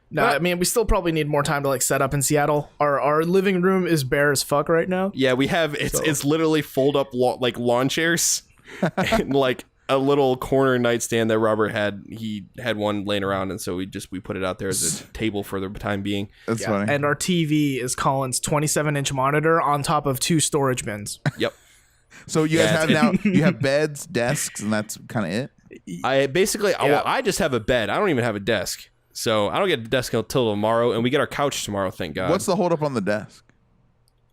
No, I mean, we still probably need more time to like set up in Seattle. Our living room is bare as fuck right now. Yeah, we have it's literally fold up like lawn chairs and like a little corner nightstand that Robert had. He had one laying around, and so we put it out there as a table for the time being. That's funny. And our TV is Colin's 27-inch monitor on top of 2 storage bins. Yep. So you guys have now you have beds, desks, and that's kind of it. I just have a bed. I don't even have a desk. So I don't get a desk until tomorrow, and we get our couch tomorrow, thank God. What's the holdup on the desk?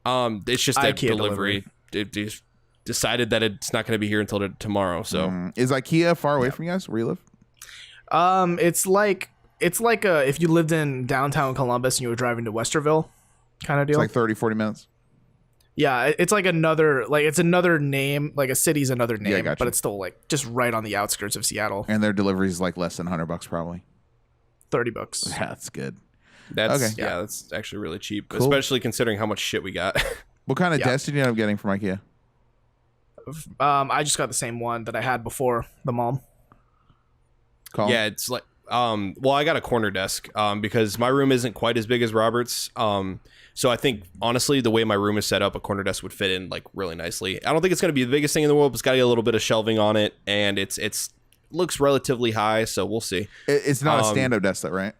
It's just that IKEA delivery. It just decided that it's not going to be here until tomorrow. So Is IKEA far away from you guys where you live? It's like if you lived in downtown Columbus and you were driving to Westerville kind of deal. It's like 30, 40 minutes. Yeah, it's like it's another name, like a city's another name, gotcha. but it's still like just right on the outskirts of Seattle. And their delivery is like less than $100 probably. $30. Yeah, that's good. that's actually really cheap, Cool. especially considering how much shit we got. What kind of desk did you end up getting from IKEA? I just got the same one that I had before the mom. Colin? Yeah, it's like well, I got a corner desk because my room isn't quite as big as Robert's. So I think honestly, the way my room is set up, a corner desk would fit in like really nicely. I don't think it's going to be the biggest thing in the world, but it's got to get a little bit of shelving on it, and it's looks relatively high, so we'll see. It's not a stand-up desk, though, right?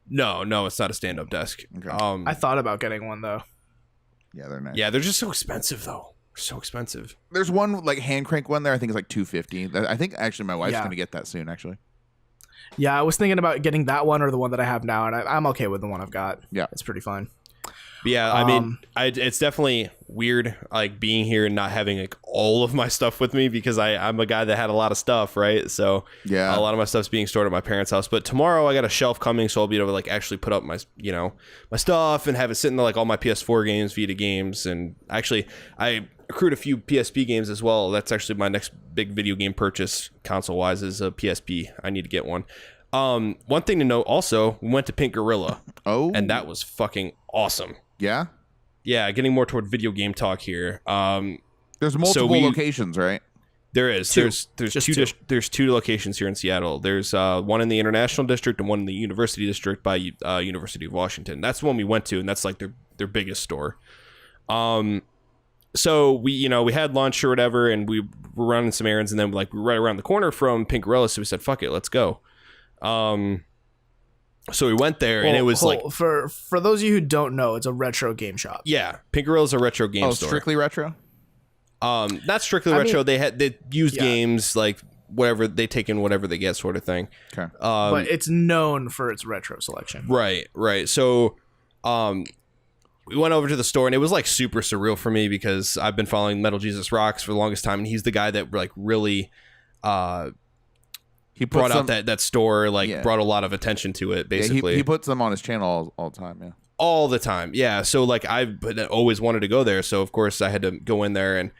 No, it's not a stand-up desk. Okay. I thought about getting one though. Yeah, they're nice. Yeah, they're just so expensive though. They're so expensive. There's one like hand crank one there. I think it's like $250. I think actually my wife's going to get that soon. Actually. Yeah, I was thinking about getting that one or the one that I have now, and I'm okay with the one I've got. Yeah, it's pretty fine. But yeah, I mean, it's definitely weird, like being here and not having like all of my stuff with me because I'm a guy that had a lot of stuff, right? So yeah, a lot of my stuff's being stored at my parents' house. But tomorrow I got a shelf coming, so I'll be able to like actually put up my my stuff and have it sitting there, like all my PS4 games, Vita games, and actually I accrued a few PSP games as well. That's actually my next big video game purchase console wise is a PSP. I need to get one. One thing to note also, we went to Pink Gorilla. Oh, and that was fucking awesome. Yeah, getting more toward video game talk here. There's multiple locations, right? There is. There's there's 2 locations here in Seattle. There's one in the International District and one in the University District by University of Washington. That's the one we went to, and that's like their biggest store. So we had lunch or whatever, and we were running some errands, and then like we were right around the corner from Pink Gorilla, so we said, "Fuck it, let's go." So we went there, and it was like for those of you who don't know, it's a retro game shop. Yeah, Pink Gorilla's a retro game store. Strictly retro. Not strictly retro. They used games like whatever they take in, whatever they get, sort of thing. Okay, but it's known for its retro selection. Right. So, we went over to the store, and it was like super surreal for me because I've been following Metal Jesus Rocks for the longest time, and he's the guy that like really he brought out that store, like brought a lot of attention to it. Basically, he puts them on his channel all the time. Yeah. all the time. Yeah. So like I always wanted to go there. So of course I had to go in there, and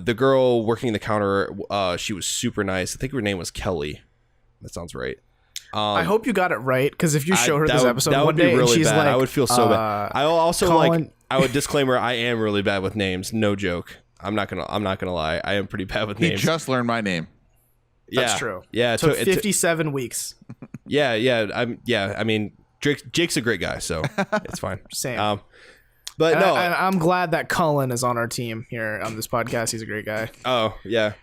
the girl working the counter, she was super nice. I think her name was Kelly. That sounds right. I hope you got it right, because if you show her this episode that one would be day really and she's bad. like, I would feel so bad. I also Colin- I would disclaimer, I am really bad with names. No joke. I'm not gonna lie. I am pretty bad with names. He just learned my name. That's true. Yeah, it took 57 weeks. Yeah. I mean, Jake's a great guy, so it's fine. Same. But no, I'm glad that Cullen is on our team here on this podcast. He's a great guy. Oh yeah.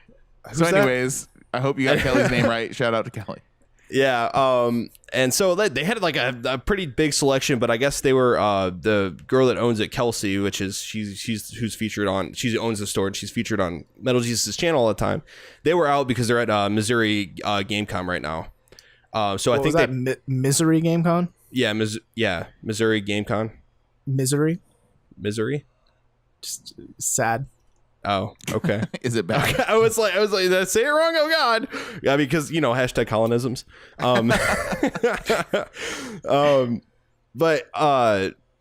So, anyways, I hope you got Kelly's name right. Shout out to Kelly. Yeah. And so they had like a pretty big selection, but I guess they were the girl that owns it, Kelsey, which is who's featured on. She owns the store and she's featured on Metal Jesus' channel all the time. They were out because they're at Missouri GameCom right now. So I think that Misery GameCon. Yeah, Missouri GameCon. Misery. Just sad. Oh, okay. Is it bad? I was like, did I say it wrong? Oh God. Yeah, because hashtag colonisms.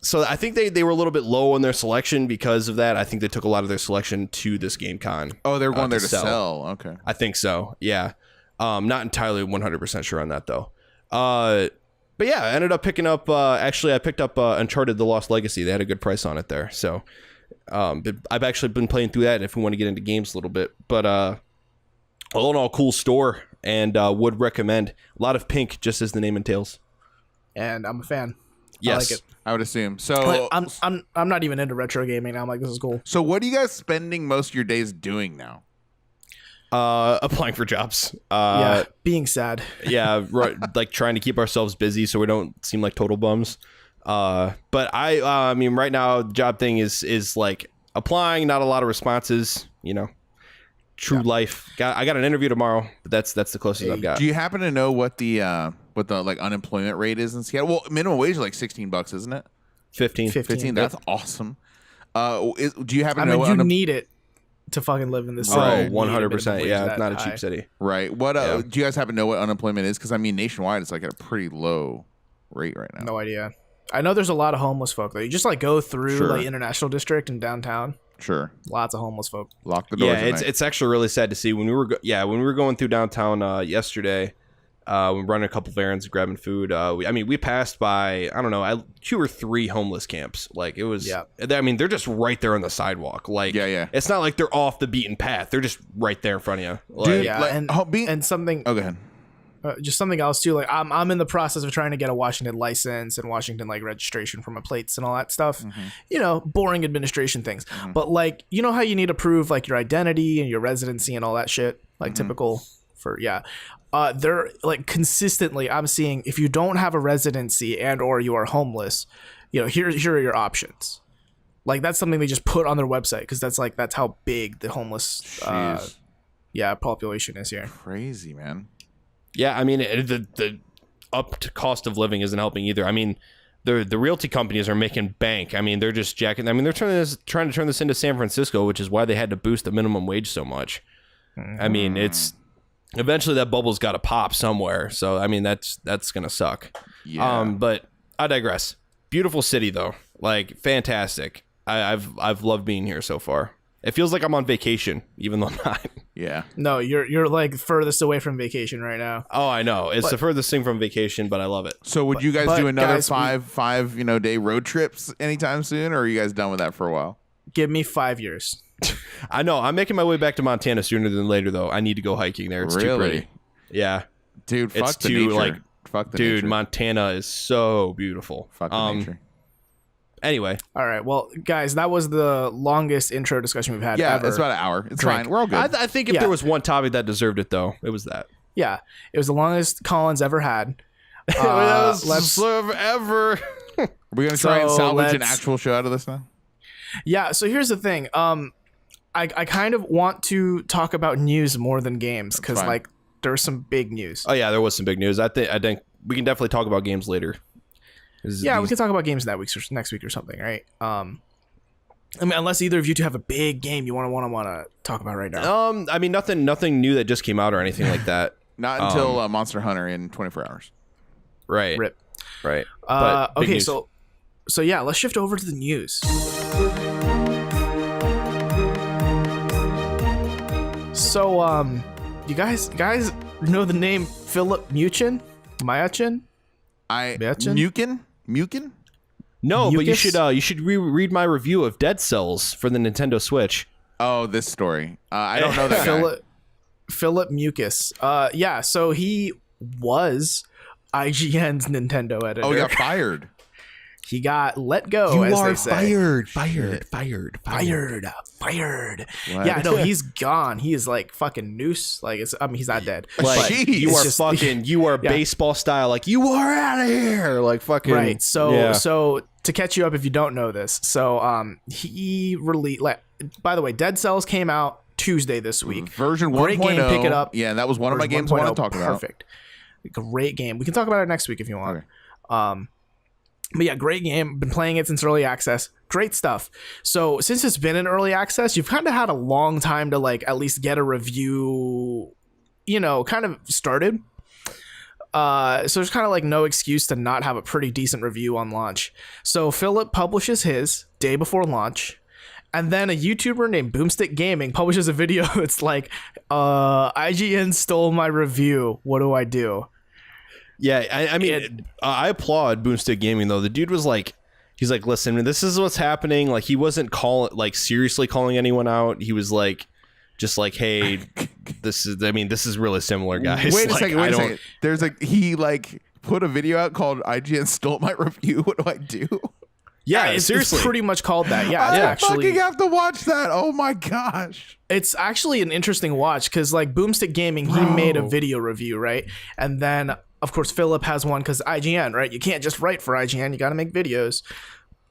So I think they were a little bit low on their selection because of that. I think they took a lot of their selection to this GameCon. Oh, they were going there to sell. Okay. I think so. Yeah. Not entirely 100% sure on that though. But yeah, I ended up picking up. Actually, I picked up Uncharted: The Lost Legacy. They had a good price on it there. So, I've actually been playing through that. If we want to get into games a little bit, but all in all, cool store, and would recommend. A lot of pink, just as the name entails. And I'm a fan. Yes, I like it. I would assume. So I'm not even into retro gaming now. I'm like, this is cool. So what are you guys spending most of your days doing now? Applying for jobs. Being sad. Yeah, right, like trying to keep ourselves busy so we don't seem like total bums. But I mean, right now, the job thing is like applying, not a lot of responses. True life. I got an interview tomorrow, but that's the closest I've got. Do you happen to know what the like unemployment rate is in Seattle? Well, minimum wage is like $16, isn't it? 15. That's awesome. Do you happen to know? You need it to fucking live in this city. Oh, 100%. Yeah, it's not a cheap city. Right. What do you guys happen to know what unemployment is? Because I mean, nationwide, it's like at a pretty low rate right now. No idea. I know there's a lot of homeless folk though. You just like go through like International District and downtown. Sure. Lots of homeless folk. Lock the doors. Yeah, it's actually really sad to see when we were going through downtown yesterday. We were running a couple of errands, grabbing food. We passed by, I don't know, 2 or 3 homeless camps. Like it was, I mean, they're just right there on the sidewalk. Like, it's not like they're off the beaten path. They're just right there in front of you. Like, dude, and something. Oh, go ahead. Just something else too. Like I'm in the process of trying to get a Washington license and Washington like registration for my plates and all that stuff. Mm-hmm. Boring administration things. Mm-hmm. But like, how you need to prove like your identity and your residency and all that shit. Like typical for they're like consistently. I'm seeing if you don't have a residency and or you are homeless, here are your options. Like that's something they just put on their website because that's how big the homeless population is here. Crazy, man. Yeah, I mean the up to cost of living isn't helping either. I mean, the realty companies are making bank. I mean, they're just jacking. I mean, they're trying to turn this into San Francisco, which is why they had to boost the minimum wage so much. I mean, it's eventually that bubble's got to pop somewhere. So I mean, that's gonna suck. Yeah. But I digress. Beautiful city though, like fantastic. I've loved being here so far. It feels like I'm on vacation, even though I'm not. Yeah. No, you're like furthest away from vacation right now. Oh, I know. It's the furthest thing from vacation, but I love it. So would you guys do another five day road trips anytime soon, or are you guys done with that for a while? Give me 5 years. I know. I'm making my way back to Montana sooner than later, though. I need to go hiking there. It's too pretty. Yeah. Dude, fuck the nature. Fuck the nature. Montana is so beautiful. Fuck the nature. Anyway. All right. Well, guys, that was the longest intro discussion we've had ever. It's about an hour. It's fine. We're all good. I think if there was one topic that deserved it, though, it was that. Yeah. It was the longest Colin's ever had. Let's live ever. Are we going to try and salvage an actual show out of this now? Yeah. So here's the thing. I kind of want to talk about news more than games because there's some big news. Oh, yeah. There was some big news. I think we can definitely talk about games later. We can talk about games next week or something, right? I mean, unless either of you two have a big game you want to talk about right now. I mean, nothing new that just came out or anything like that. Not until Monster Hunter in 24 hours. Right. Rip. Right. Okay, so So yeah, let's shift over to the news. So you guys know the name Philip Muchin? Myachin? Mukin? No, but you Mucus? should read my review of Dead Cells for the Nintendo Switch. Oh, this story. I don't know that guy. Philip Mucus. Yeah, so he was IGN's Nintendo editor. Oh, he got fired. He got let go, as they say. Fired. What? Yeah, no, he's gone. He is like fucking noose. Like he's not dead. Like, But you are it's just- fucking, you are baseball style. Like, you are out of here. Like, fucking. Right. So yeah. so to catch you up if you don't know this, so he released. Like, by the way, Dead Cells came out Tuesday this week. Version 1.0. Great game. Pick it up. Yeah, that was one of my Version games I want to 1.0, talk about. Perfect. Great game. We can talk about it next week if you want. Okay. But yeah, great game. Been playing it since early access. Great stuff. So since it's been in early access, you've kind of had a long time to like at least get a review, kind of started. So there's kind of like no excuse to not have a pretty decent review on launch. So Philip publishes his day before launch. And then a YouTuber named Boomstick Gaming publishes a video. It's like, IGN stole my review. What do I do? Yeah, I mean, I applaud Boomstick Gaming though. The dude was like, he's like, listen, this is what's happening. Like, he wasn't seriously calling anyone out. He was like, just like, hey, this is really similar, guys. Wait a Like, second. There's he like put a video out called IGN stole my review. What do I do? Yeah, It's seriously. pretty much called that. Yeah, I it's actually fucking have to watch that. Oh my gosh. it's actually an interesting watch because like Boomstick Gaming, he made a video review, right? And then of course Philip has one because IGN, right? You can't just write for IGN, you got to make videos.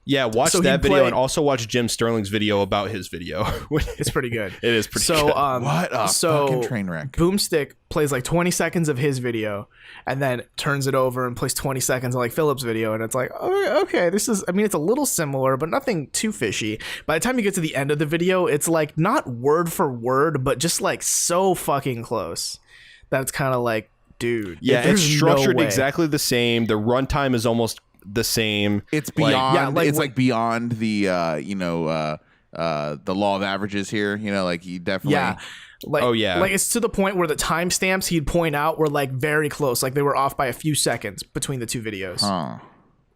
Yeah, watch So that he video played- and also watch Jim Sterling's video about his video. It's pretty good. It is pretty So good. What a fucking train wreck. Boomstick plays like 20 seconds of his video and then turns it over and plays 20 seconds of like Philip's video, and it's like, oh, okay, this is, I mean, it's a little similar but nothing too fishy. By the time you get to the end of the video, it's like not word for word but just like so fucking close that it's kind of like, dude, Yeah, there's it's structured no way. exactly the same. The runtime is almost the same. It's beyond. like, it's like beyond the the law of averages here. Like he definitely. Yeah. Like, Oh, yeah. Like it's to the point where the timestamps he'd point out were like very close. Like they were off by a few seconds between the two videos. Huh.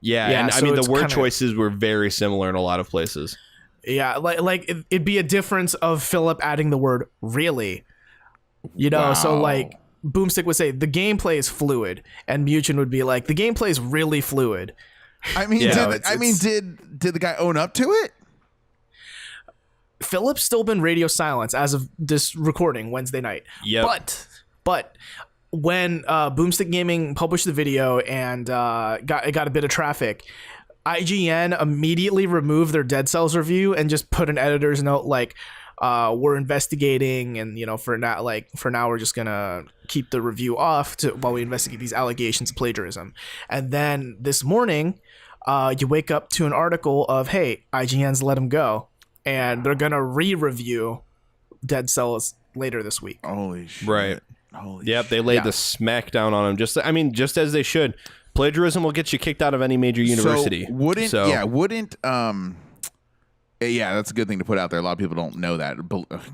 Yeah, Yeah, and I so mean, the it's word kinda- choices were very similar in a lot of places. Yeah, like it'd be a difference of Philip adding the word really. So Wow. like Boomstick would say the gameplay is fluid, and Muchin would be like the gameplay is really fluid. I mean, Yeah, did the guy own up to it? Philip's still been radio silence as of this recording Wednesday night. Yep. But when Boomstick Gaming published the video and got a bit of traffic, IGN immediately removed their Dead Cells review and just put an editor's note like, we're investigating, and for now we're just gonna keep the review off while we investigate these allegations of plagiarism. And then this morning, you wake up to an article of, hey, IGN's let him go, and they're gonna re-review Dead Cells later this week. Holy shit! Right. Holy Yep, they laid the smackdown on him. Just as they should. Plagiarism will get you kicked out of any major university. Yeah, that's a good thing to put out there. A lot of people don't know that,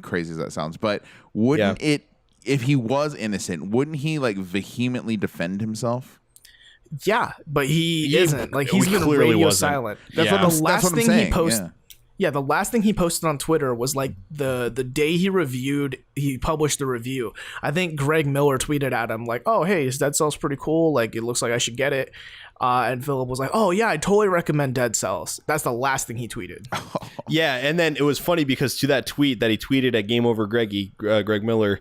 crazy as that sounds. But wouldn't it, if he was innocent, wouldn't he like vehemently defend himself? Yeah, but he isn't. Like, he he's been clearly radio wasn't. silent. That's what The last what I'm thing saying, he posted. Yeah, the last thing he posted on Twitter was like the day he published the review. I think Greg Miller tweeted at him like, "Oh, hey, Dead Cells pretty cool. Like, it looks like I should get it." And Philip was like, "Oh yeah, I totally recommend Dead Cells." That's the last thing he tweeted. Yeah, and then it was funny because to that tweet that he tweeted at Game Over Greggy, Greg Miller,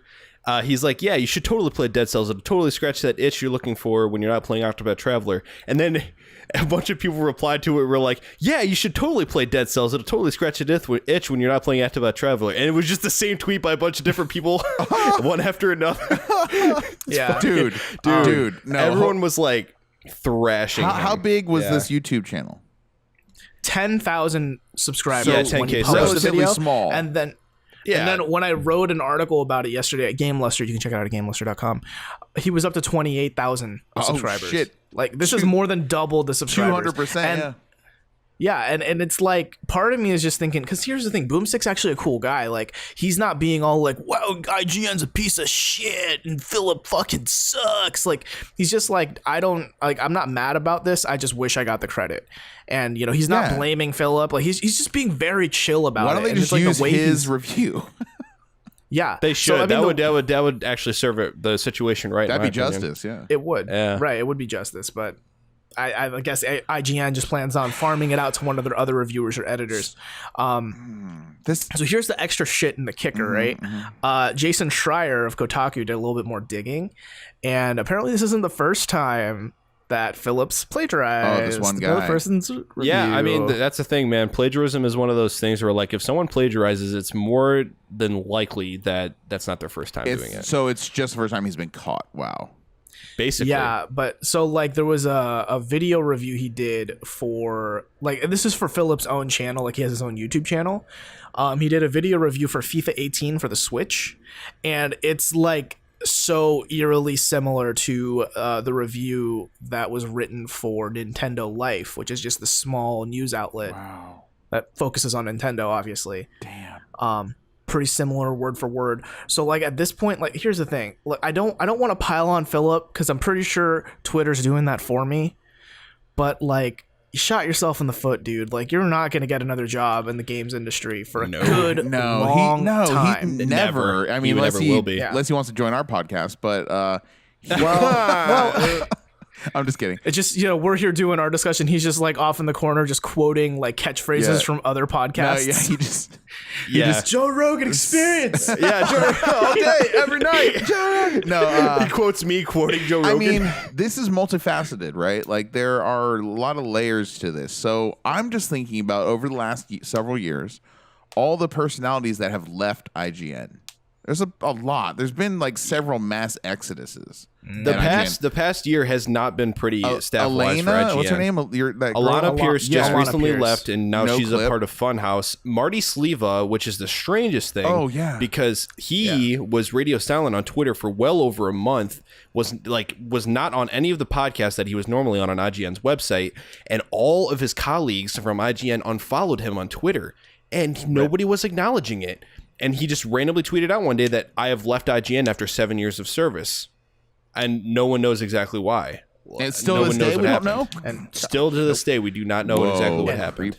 he's like, yeah, you should totally play Dead Cells. It'll totally scratch that itch you're looking for when you're not playing Octopath Traveler. And then a bunch of people replied to it were like, yeah, you should totally play Dead Cells. It'll totally scratch an itch when you're not playing Octopath Traveler. And it was just the same tweet by a bunch of different people, one after another. Yeah, Dude, no. Everyone was like thrashing How him. big was this YouTube channel? 10,000 subscribers. So, when he 10K, published the relatively video. small. And then Yeah. And then when I wrote an article about it yesterday at GameLuster, you can check it out at GameLuster.com, he was up to 28,000 subscribers. shit. Like, this is more than double the subscribers. 200%. And Yeah. Yeah, and it's like part of me is just thinking, because here's the thing, Boomstick's actually a cool guy. Like, he's not being all like, wow, IGN's a piece of shit and Philip fucking sucks. Like, he's just like, I'm not mad about this. I just wish I got the credit. And, you know, he's not blaming Philip. Like, he's just being very chill about it. Why don't they just use his review? Yeah, they should. So, that would actually serve the situation right. That'd be justice. Yeah, it would. Yeah. Right, it would be justice, but. I guess IGN just plans on farming it out to one of their other reviewers or editors. So here's the extra shit in the kicker, right? Jason Schreier of Kotaku did a little bit more digging, and apparently this isn't the first time that Phillips plagiarized. Oh, this one guy. Person's review. Yeah, I mean, that's the thing, man. Plagiarism is one of those things where, like, if someone plagiarizes, it's more than likely that that's not their first time doing it. So it's just the first time he's been caught. Wow. Basically. Yeah, but so like there was a video review he did for like, and this is for Philip's own channel, like he has his own YouTube channel. He did a video review for FIFA 18 for the Switch, and it's like so eerily similar to the review that was written for Nintendo Life, which is just the small news outlet that focuses on Nintendo, obviously. Damn. Pretty similar word for word. So like at this point, like here's the thing. Like I don't want to pile on Philip because I'm pretty sure Twitter's doing that for me. But like you shot yourself in the foot, dude. Like you're not gonna get another job in the games industry for a long time. Never. I mean, unless he wants to join our podcast, but well, I'm just kidding. It's just, you know, we're here doing our discussion. He's just like off in the corner, just quoting like catchphrases from other podcasts. He just Joe Rogan Experience. Joe Rogan all day, every night. Joe Rogan. No, he quotes me quoting Joe Rogan. I mean, this is multifaceted, right? Like there are a lot of layers to this. So I'm just thinking about over the last several years, all the personalities that have left IGN. There's a lot. There's been like several mass exoduses. The past year has not been pretty staff-wise for IGN. What's her name? Alana Pierce just recently left, and now she's a part of Funhouse. Marty Sleva, which is the strangest thing. Oh yeah, because he was radio silent on Twitter for well over a month. Was not on any of the podcasts that he was normally on IGN's website, and all of his colleagues from IGN unfollowed him on Twitter, and nobody was acknowledging it. And he just randomly tweeted out one day that I have left IGN after 7 years of service. And no one knows exactly why. And still to this day, we don't know? And still to this day, we do not know exactly what happened.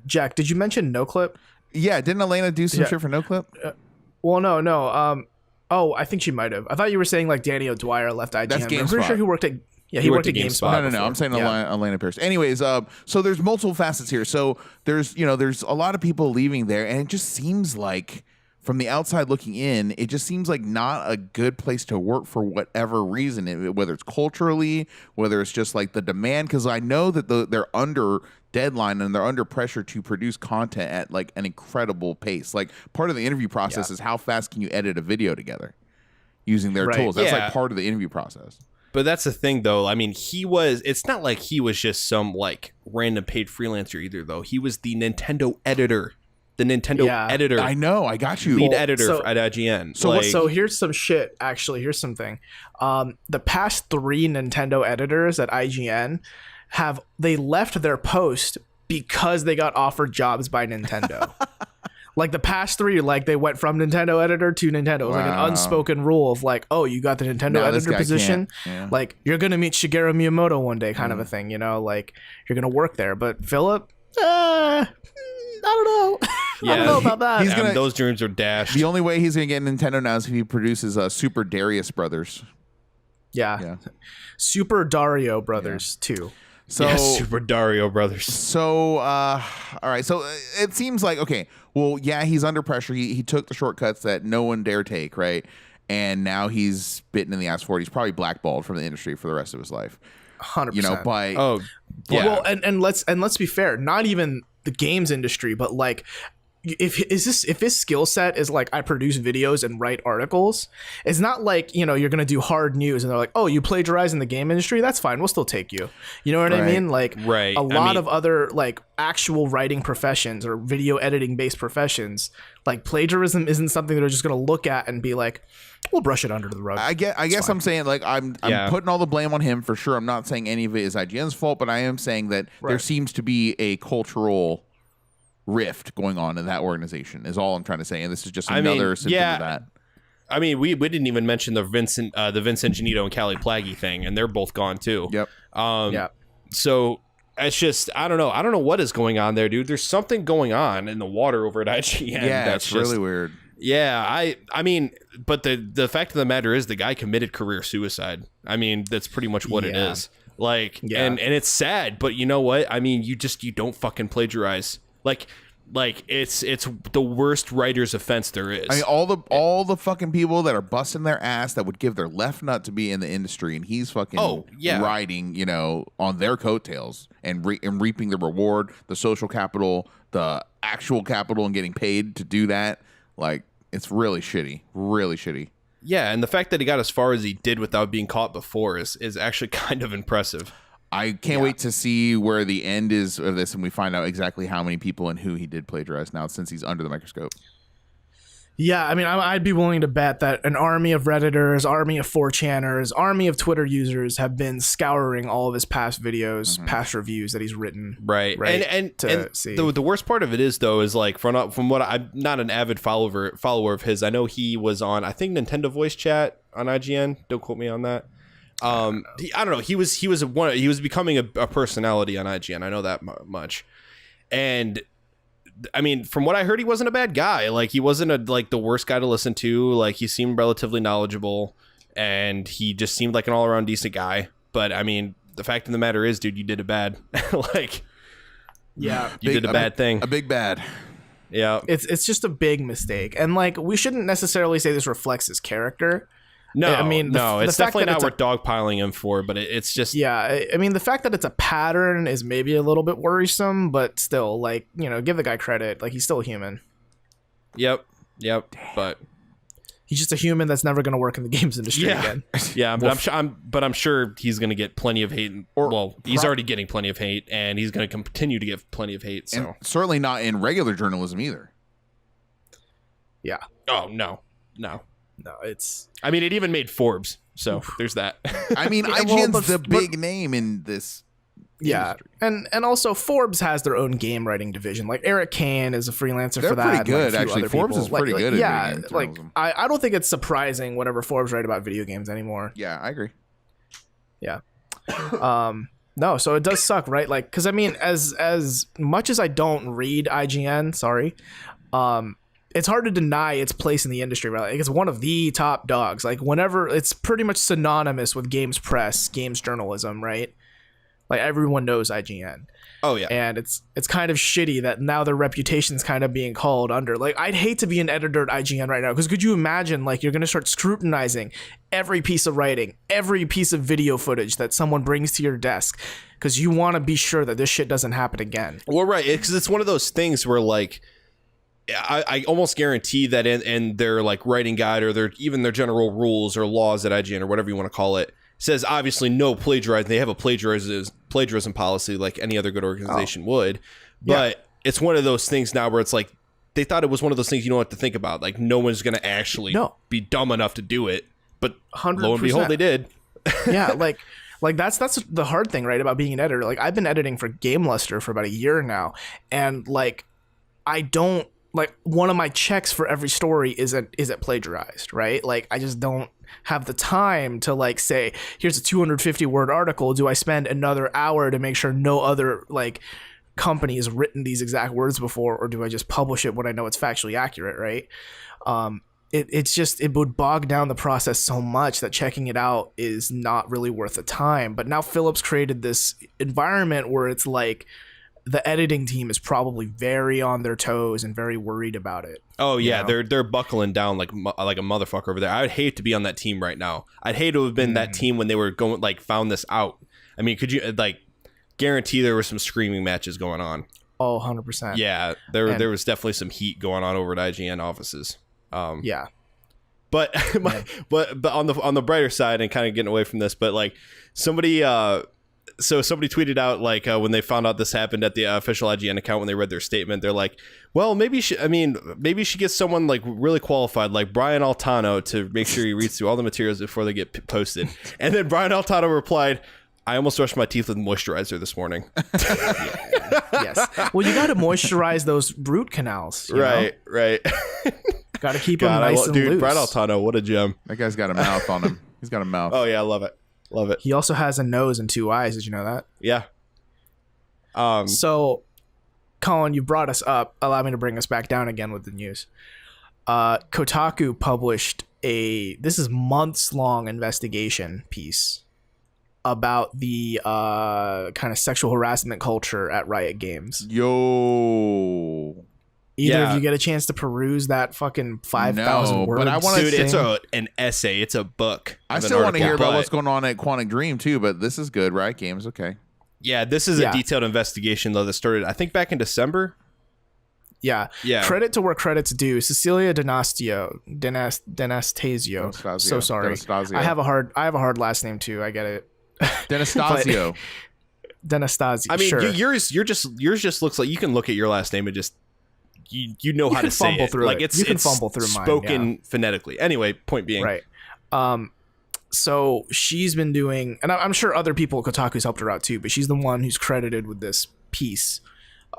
Jack, did you mention NoClip? Yeah, didn't Elena do some shit for NoClip? Well, no. I think she might have. I thought you were saying like Danny O'Dwyer left IGN. That's GameSpot. I'm pretty sure he worked at... Yeah, he worked at GameSpot. No. I'm saying Elena Pierce. Anyways, so there's multiple facets here. So there's a lot of people leaving there, and it just seems like, from the outside looking in, it just seems like not a good place to work for whatever reason, whether it's culturally, whether it's just like the demand. Because I know that they're under deadline and they're under pressure to produce content at like an incredible pace. Like part of the interview process is how fast can you edit a video together using their tools. That's like part of the interview process. But that's the thing, though. I mean, it's not like he was just some like random paid freelancer either, though. He was the Nintendo editor. The Nintendo editor. I know. I got you. Lead editor at IGN. So here's some shit, actually. Here's something. The past 3 Nintendo editors at IGN they left their post because they got offered jobs by Nintendo. Like the past 3, like they went from Nintendo editor to Nintendo. It was like an unspoken rule of like, oh, you got the Nintendo editor position. Yeah. Like you're going to meet Shigeru Miyamoto one day kind of a thing, you know, like you're going to work there. But Philip, I don't know. Yeah, I don't know about that. Those dreams are dashed. The only way he's going to get Nintendo now is if he produces Super Darius Brothers. Yeah. Super Dario Brothers too. So Super Dario Brothers. So all right. So it seems like, okay, well, yeah, he's under pressure. He took the shortcuts that no one dare take, right? And now he's bitten in the ass for it. He's probably blackballed from the industry for the rest of his life. 100%. You know, well, and let's be fair, not even the games industry, but like if his skill set is like I produce videos and write articles, it's not like, you know, you're gonna do hard news and they're like, oh, you plagiarize in the game industry, that's fine, we'll still take you. You know what I mean? Like a lot of other like actual writing professions or video editing based professions, like plagiarism isn't something they're just gonna look at and be like, we'll brush it under the rug. I guess I'm saying like I'm putting all the blame on him for sure. I'm not saying any of it is IGN's fault, but I am saying that there seems to be a cultural rift going on in that organization is all I'm trying to say, and this is just another symptom of that. I mean, we didn't even mention the Vincent Genito and Callie Plagge thing, and they're both gone too. Yep. So it's just I don't know what is going on there, dude. There's something going on in the water over at IGN. Yeah, that's really weird. Yeah, I mean, but the fact of the matter is the guy committed career suicide. I mean, that's pretty much what it is. Like, and it's sad, but you know what? I mean, you don't fucking plagiarize. Like it's the worst writer's offense there is. I mean, all the fucking people that are busting their ass that would give their left nut to be in the industry, and he's fucking riding, you know, on their coattails and reaping the reward, the social capital, the actual capital, and getting paid to do that. Like, it's really shitty, really shitty. Yeah, and the fact that he got as far as he did without being caught before is actually kind of impressive. I can't wait to see where the end is of this, and we find out exactly how many people and who he did plagiarize now, since he's under the microscope. Yeah, I mean, I'd be willing to bet that an army of Redditors, army of 4chaners, army of Twitter users have been scouring all of his past videos, past reviews that he's written. Right. And the worst part of it is, though, is like from what I'm not an avid follower of his. I know he was on, I think, Nintendo Voice Chat on IGN. Don't quote me on that. I don't know. He was becoming a personality on IGN. I know that much. And I mean, from what I heard, he wasn't a bad guy. Like, he wasn't like the worst guy to listen to. Like, he seemed relatively knowledgeable, and he just seemed like an all around decent guy. But I mean, the fact of the matter is, dude, you did a bad, like, you did a bad thing, a big bad. Yeah, it's just a big mistake, and like, we shouldn't necessarily say this reflects his character. No, I mean, it's definitely not worth dogpiling him for, but it's just... Yeah, I mean, the fact that it's a pattern is maybe a little bit worrisome, but still, like, you know, give the guy credit. Like, he's still a human. Yep, but... He's just a human that's never going to work in the games industry again. Yeah, but I'm sure he's going to get plenty of hate. He's already getting plenty of hate, and he's going to continue to get plenty of hate, so... And certainly not in regular journalism either. Yeah. Oh, no. No, it's... I mean, it even made Forbes, so there's that. I mean, IGN's the big name in this industry. And also Forbes has their own game writing division. Like, Eric Kane is a freelancer They're for that. Pretty good, actually. Forbes is pretty good at yeah, video like, journalism. I don't think it's surprising whenever Forbes write about video games anymore. Yeah, I agree. Yeah. No, so it does suck, right? Like, because I mean, as much as I don't read IGN, it's hard to deny its place in the industry, right? Like, it's one of the top dogs. Like, whenever it's pretty much synonymous with games press, games journalism, right? Like, everyone knows IGN. Oh yeah. And it's kind of shitty that now their reputation's kind of being called under. Like, I'd hate to be an editor at IGN right now, because could you imagine, like, you're going to start scrutinizing every piece of writing, every piece of video footage that someone brings to your desk, because you want to be sure that this shit doesn't happen again. Well, right, because it's one of those things where, like, I almost guarantee that in their like writing guide or their general rules or laws at IGN or whatever you want to call it says obviously no plagiarizing. They have a plagiarism policy like any other good organization would, but it's one of those things now where it's like they thought it was one of those things you don't have to think about. Like, no one's going to actually be dumb enough to do it, but 100%. Lo and behold, they did. Yeah, like that's the hard thing, right, about being an editor. Like, I've been editing for Game Luster for about a year now, and like, I don't, like, one of my checks for every story is it plagiarized, right? Like, I just don't have the time to like say, here's a 250 word article. Do I spend another hour to make sure no other like company has written these exact words before, or do I just publish it when I know it's factually accurate, right? It would bog down the process so much that checking it out is not really worth the time. But now Phillips created this environment where it's like the editing team is probably very on their toes and very worried about it. Oh yeah, you know? they're buckling down like a motherfucker over there. I would hate to be on that team right now. I'd hate to have been that team when they were found this out. I mean, could you like guarantee there were some screaming matches going on? Oh, 100%. Yeah, there was definitely some heat going on over at IGN offices. Yeah. But but on the brighter side, and kind of getting away from this, but like somebody somebody tweeted out like when they found out this happened at the official IGN account, when they read their statement, they're like, well, maybe she gets someone like really qualified like Brian Altano to make sure he reads through all the materials before they get posted. And then Brian Altano replied, I almost brushed my teeth with moisturizer this morning. Yes. Well, you got to moisturize those root canals. Right. Got to keep them nice and loose. Brian Altano, what a gem. That guy's got a mouth on him. He's got a mouth. Oh yeah, I love it. He also has a nose and 2 eyes. Did you know that? Yeah. So, Colin, you brought us up. Allow me to bring us back down again with the news. Kotaku published this is months-long investigation piece about the kind of sexual harassment culture at Riot Games. Yo. Either of you get a chance to peruse that fucking 5,000 words? But I want to. Dude, it's an essay. It's a book. I still want to hear about what's going on at Quantic Dream too. But this is good, Riot Games. Okay. Yeah, this is a detailed investigation though that started, I think, back in December. Yeah. Credit to where credit's due. Cecilia D'Anastasio. So sorry. D'Anastasio. I have a hard last name too. I get it. D'Anastasio. D'Anastasio. I mean, sure. yours just looks like you can look at your last name and just you know how to say it. Like you can fumble through mine. Spoken phonetically. Anyway, point being. Right. So she's been doing, and I'm sure other people at Kotaku's helped her out too, but she's the one who's credited with this piece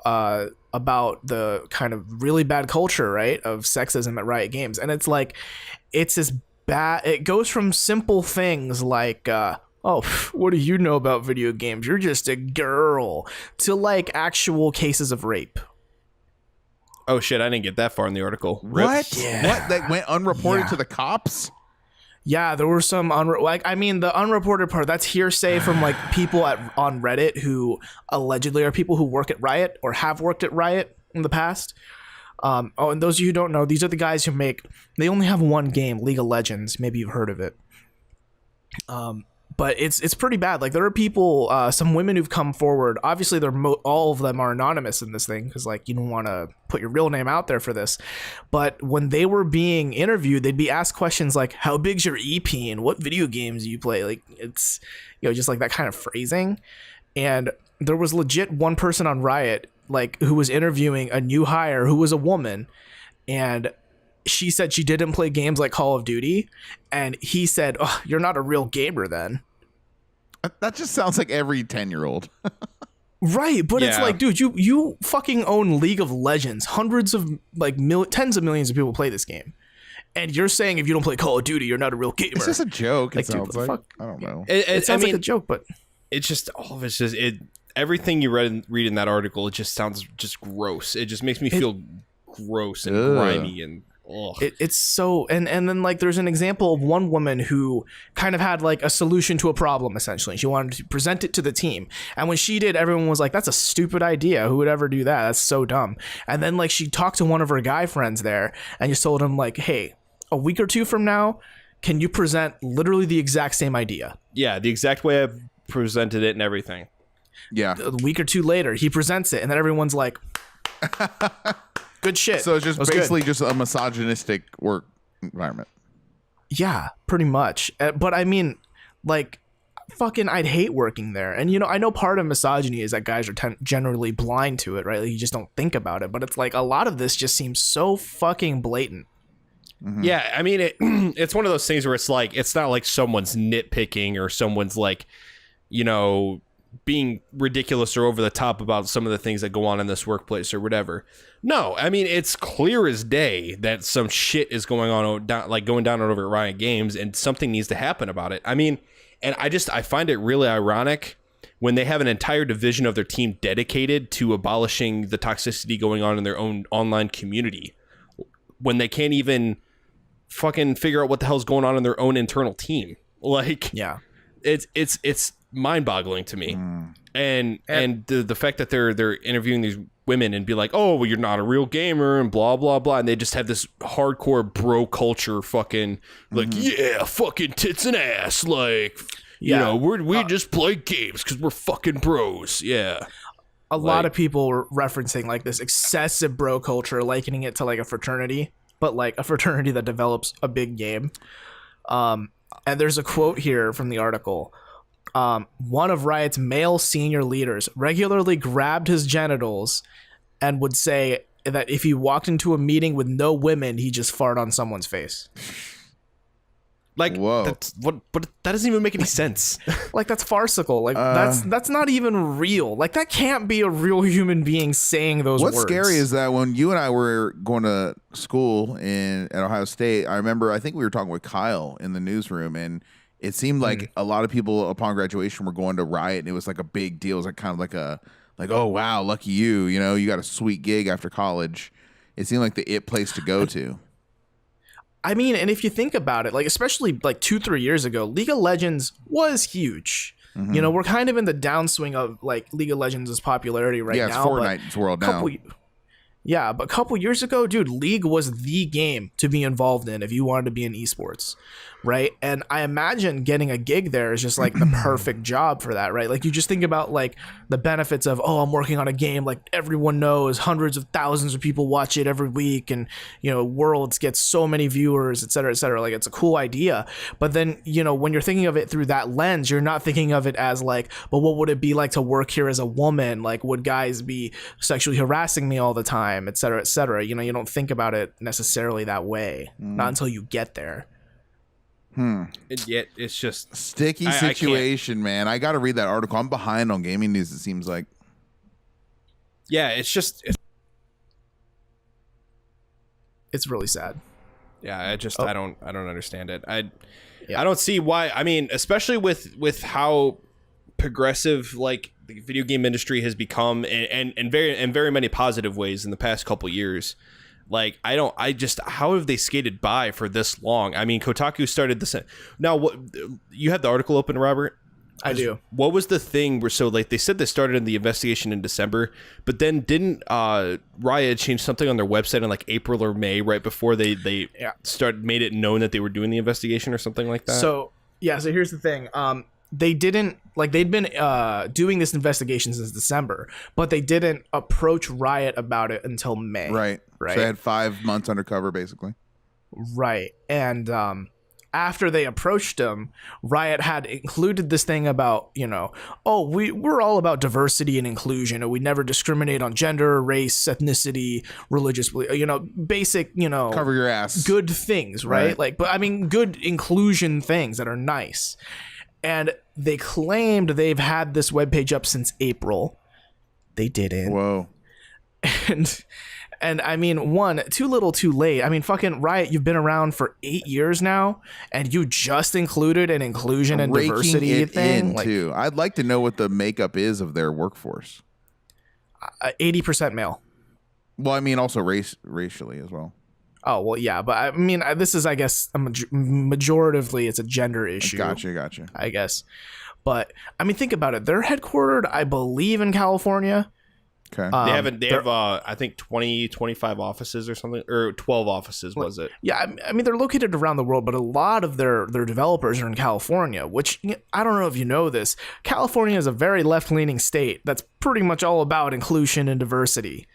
about the kind of really bad culture, right, of sexism at Riot Games. And it's like, it's as bad. It goes from simple things like, oh, what do you know about video games? You're just a girl, to like actual cases of rape. Oh shit, I didn't get that far in the article. What? Yeah. What? That went unreported to the cops? Yeah, there were some the unreported part, that's hearsay from like people on Reddit who allegedly are people who work at Riot or have worked at Riot in the past. And those of you who don't know, these are the guys who they only have one game, League of Legends. Maybe you've heard of it. But it's pretty bad. Like there are people, some women who've come forward. Obviously, all of them are anonymous in this thing because like you don't want to put your real name out there for this. But when they were being interviewed, they'd be asked questions like, "How big's your EP and what video games do you play?" Like it's just like that kind of phrasing. And there was legit one person on Riot like who was interviewing a new hire who was a woman, and she said she didn't play games like Call of Duty, and he said, "Oh, you're not a real gamer then." That just sounds like every 10-year-old. Right, but it's like, dude, you fucking own League of Legends. Hundreds of like tens of millions of people play this game, and you're saying if you don't play Call of Duty, you're not a real gamer. It's just a joke. Like, it sounds dude, like. I don't know. It sounds like a joke, but it's just all of it's just everything you read in that article. It just sounds just gross. It just makes me feel gross and grimy and. It's so and then like there's an example of one woman who kind of had like a solution to a problem. Essentially, she wanted to present it to the team, and when she did, everyone was like, "That's a stupid idea. Who would ever do that? That's so dumb." And then like she talked to one of her guy friends there and just told him like, "Hey, a week or two from now, can you present literally the exact same idea?" Yeah, the exact way I presented it and everything. Yeah. A week or two later, he presents it, and then everyone's like. Good shit. So it's just basically just a misogynistic work environment. Yeah, pretty much. But I mean, like, fucking, I'd hate working there. And, I know part of misogyny is that guys are generally blind to it, right? Like, you just don't think about it. But it's like a lot of this just seems so fucking blatant. Mm-hmm. Yeah, I mean, it's one of those things where it's like, it's not like someone's nitpicking or someone's like, being ridiculous or over the top about some of the things that go on in this workplace or whatever. No, I mean, it's clear as day that some shit is going on, like going down over at Riot Games, and something needs to happen about it. I mean, and I find it really ironic when they have an entire division of their team dedicated to abolishing the toxicity going on in their own online community, when they can't even fucking figure out what the hell's going on in their own internal team. Like, yeah, it's mind-boggling to me. And the fact that they're interviewing these women and be like, "Oh, well, you're not a real gamer," and blah blah blah, and they just have this hardcore bro culture fucking like, yeah, fucking tits and ass, like, we just play games because we're fucking bros. Yeah. a lot of people were referencing like this excessive bro culture, likening it to like a fraternity, but like a fraternity that develops a big game. And there's a quote here from the article. One of Riot's male senior leaders regularly grabbed his genitals and would say that if he walked into a meeting with no women, he just farted on someone's face. Like, whoa. But that doesn't even make any sense. Like, that's farcical. Like, that's not even real. Like, that can't be a real human being saying those words. What's scary is that when you and I were going to school at Ohio State, I think we were talking with Kyle in the newsroom, and it seemed like a lot of people upon graduation were going to Riot, and it was like a big deal. It was like kind of like, oh, wow, lucky you. You know, you got a sweet gig after college. It seemed like the it place to go to. I mean, and if you think about it, like, especially like 2-3 years ago, League of Legends was huge. Mm-hmm. You know, we're kind of in the downswing of like League of Legends' popularity right now. Yeah, it's Fortnite's world now. Yeah, but a couple years ago, dude, League was the game to be involved in if you wanted to be in esports, right? And I imagine getting a gig there is just like the perfect job for that, right? Like, you just think about like the benefits of, oh, I'm working on a game like everyone knows, hundreds of thousands of people watch it every week, and, you know, Worlds gets so many viewers, et cetera, et cetera. Like, it's a cool idea. But then, you know, when you're thinking of it through that lens, you're not thinking of it as like, but what would it be like to work here as a woman? Like, would guys be sexually harassing me all the time, et cetera, et cetera? You know, you don't think about it necessarily that way, not until you get there. It's just sticky situation, man. I got to read that article. I'm behind on gaming news, it seems like. Yeah, it's really sad. Yeah, I don't understand it. I don't see why. I mean, especially with how progressive like the video game industry has become, and very many positive ways in the past couple years. Like, how have they skated by for this long? I mean, Kotaku started this. Now, what, you have the article open, Robert? I do. What was the thing where, so like they said they started in the investigation in December, but then didn't Riot change something on their website in like April or May, right before they made it known that they were doing the investigation or something like that? So here's the thing. They didn't, like, they'd been doing this investigation since December, but they didn't approach Riot about it until May. Right. So they had 5 months undercover, basically. Right. And after they approached them, Riot had included this thing about, you know, oh, we're all about diversity and inclusion, and we never discriminate on gender, race, ethnicity, religious, you know, basic, you know, cover your ass, good things, right? Like, but I mean, good inclusion things that are nice. And they claimed they've had this webpage up since April. They didn't. Whoa. And I mean, too little too late. I mean, fucking Riot, you've been around for 8 years now, and you just included an inclusion and diversity thing. Too. I'd like to know what the makeup is of their workforce. 80% male. Well, I mean, also racially as well. Oh, well, yeah, but I mean, this is, I guess, majoritively, it's a gender issue. Gotcha. I guess. But, I mean, think about it. They're headquartered, I believe, in California. Okay. They have I think 25 offices or something, or 12 offices, was it? Yeah, I mean, they're located around the world, but a lot of their developers are in California, which, I don't know if you know this. California is a very left-leaning state that's pretty much all about inclusion and diversity.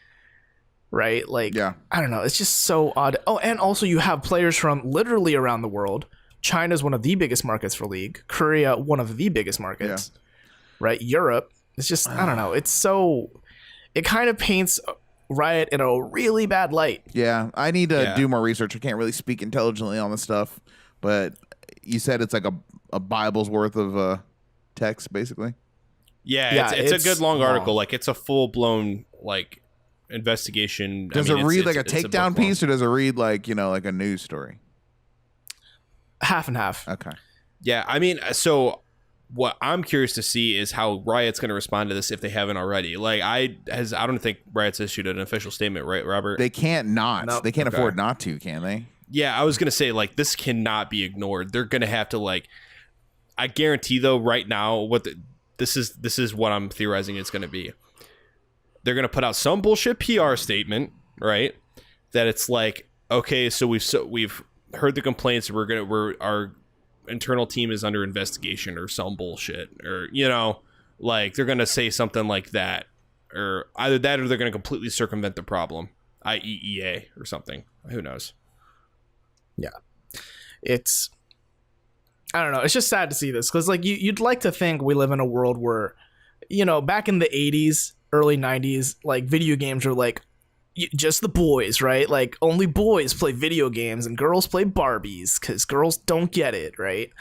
Right? Like, yeah. I don't know. It's just so odd. Oh, and also you have players from literally around the world. China's one of the biggest markets for League. Korea, one of the biggest markets. Yeah. Right? Europe. It's just, I don't know. It's so, it kind of paints Riot in a really bad light. Yeah. I need to do more research. I can't really speak intelligently on this stuff, but you said it's like a Bible's worth of text, basically. Yeah, it's a good long article. Like, it's a full-blown, like, investigation. Does it read like a takedown piece, or does it read like, you know, like a news story? Half and half. Okay. Yeah, I mean, so what I'm curious to see is how Riot's going to respond to this if they haven't already. Like, I don't think Riot's issued an official statement, right, Robert? They can't not. Nope. They can't afford not to, can they? Yeah, I was going to say, like, this cannot be ignored. They're going to have to, like, I guarantee though right now this is what I'm theorizing it's going to be. They're going to put out some bullshit PR statement, right? That it's like, okay, so we've heard the complaints. Our internal team is under investigation or some bullshit, or, you know, like, they're going to say something like that, or either that or they're going to completely circumvent the problem, i.e. EA or something. Who knows? Yeah, it's, I don't know. It's just sad to see this because like you'd like to think we live in a world where, you know, back in the 80s, early 90s, like video games were like just the boys, right? Like only boys play video games and girls play Barbies because girls don't get it, right?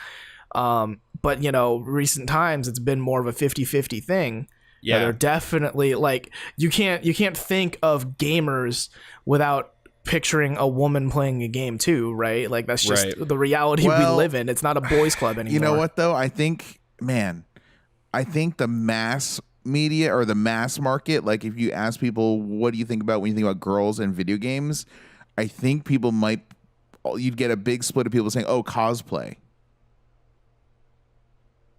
But you know, recent times it's been more of a 50-50 thing. Yeah, they're definitely like you can't think of gamers without picturing a woman playing a game too, right? Like that's just the reality we live in. It's not a boys club anymore. You know what though? I think the mass media or the mass market, like if you ask people what do you think about when you think about girls and video games, I think you'd get a big split of people saying, oh, cosplay.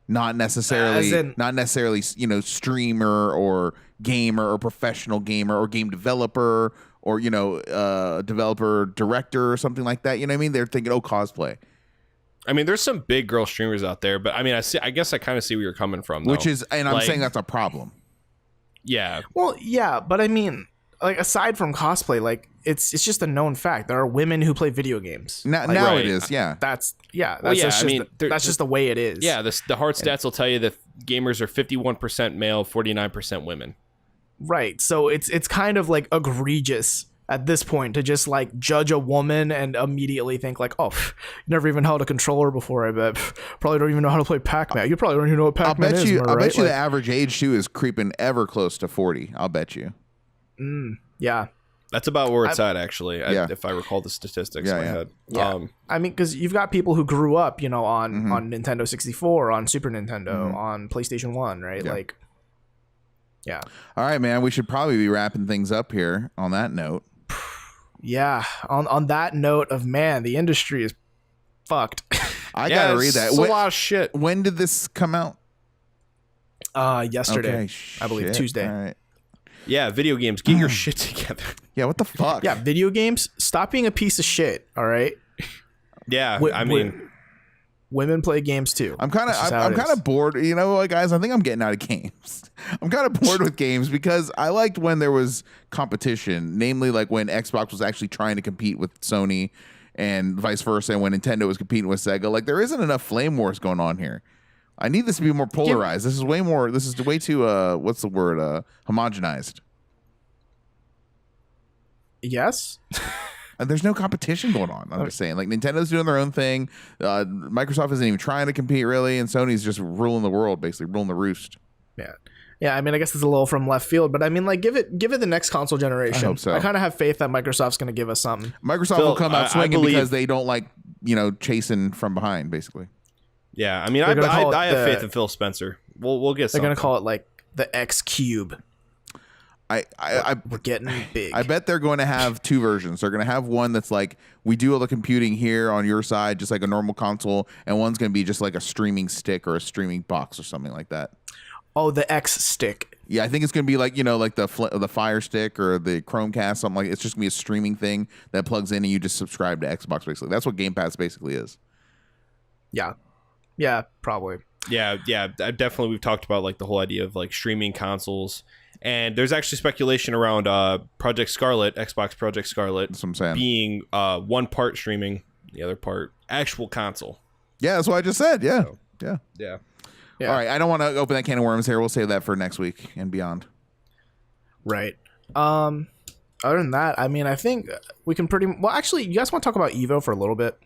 Not necessarily, you know, streamer or gamer or professional gamer or game developer or, you know, developer director or something like that. You know what I mean? They're thinking, oh, cosplay. I mean, there's some big girl streamers out there, but I mean, I guess I kind of see where you're coming from, though. I'm saying that's a problem. Yeah. Well, yeah, but I mean, like aside from cosplay, like it's just a known fact there are women who play video games. Now it is, yeah. That's just the way it is. Yeah, the hard stats will tell you that gamers are 51% male, 49% women. Right. So it's kind of like egregious at this point to just like judge a woman and immediately think like, oh, you never even held a controller before. I bet probably don't even know how to play Pac-Man. You probably don't even know what Pac-Man is. I'll bet you the average age too is creeping ever close to 40. I'll bet you. Yeah. That's about where it's at, actually, if I recall the statistics in my head. Yeah. I mean, because you've got people who grew up, you know, on Nintendo 64, on Super Nintendo, on PlayStation 1, right? Yeah. Like, yeah. All right, man. We should probably be wrapping things up here on that note. Yeah. On that note of, man, the industry is fucked. I got to read that. It's a lot of shit. When did this come out? Yesterday. Okay, I believe Tuesday. All right. Yeah, video games. Get your shit together. Yeah, what the fuck? Yeah, video games. Stop being a piece of shit. All right. Yeah, women play games too. I'm kind of bored. You know what, guys? I think I'm getting out of games. I'm kind of bored with games because I liked when there was competition, namely like when Xbox was actually trying to compete with Sony and vice versa, and when Nintendo was competing with Sega. Like there isn't enough flame wars going on here. I need this to be more polarized. This is way too what's the word? Homogenized. Yes. There's no competition going on. I'm just saying, like Nintendo's doing their own thing. Microsoft isn't even trying to compete really, and Sony's just ruling the world, basically ruling the roost. Yeah. I mean, I guess it's a little from left field, but I mean, like, give it the next console generation. I hope so. I kind of have faith that Microsoft's going to give us something. Microsoft will come out swinging because they don't like, you know, chasing from behind, basically. Yeah, I mean, I have faith in Phil Spencer. We'll get. They're going to call it like the X Cube. We're getting big. I bet they're going to have two versions. They're going to have one that's like, we do all the computing here on your side, just like a normal console, and one's going to be just like a streaming stick or a streaming box or something like that. Oh, the X stick. Yeah, I think it's going to be like, you know, like the Fire Stick or the Chromecast, something like. It's just going to be a streaming thing that plugs in and you just subscribe to Xbox, basically. That's what Game Pass basically is. Yeah, probably. Yeah, definitely. We've talked about like the whole idea of like streaming consoles. And there's actually speculation around Project Scarlet, Xbox Project Scarlet, that's what I'm saying, being one part streaming, the other part actual console. Yeah, that's what I just said. Yeah. So, yeah. All right, I don't want to open that can of worms here. We'll save that for next week and beyond. Right. Other than that, I mean, I think we can actually, you guys want to talk about Evo for a little bit?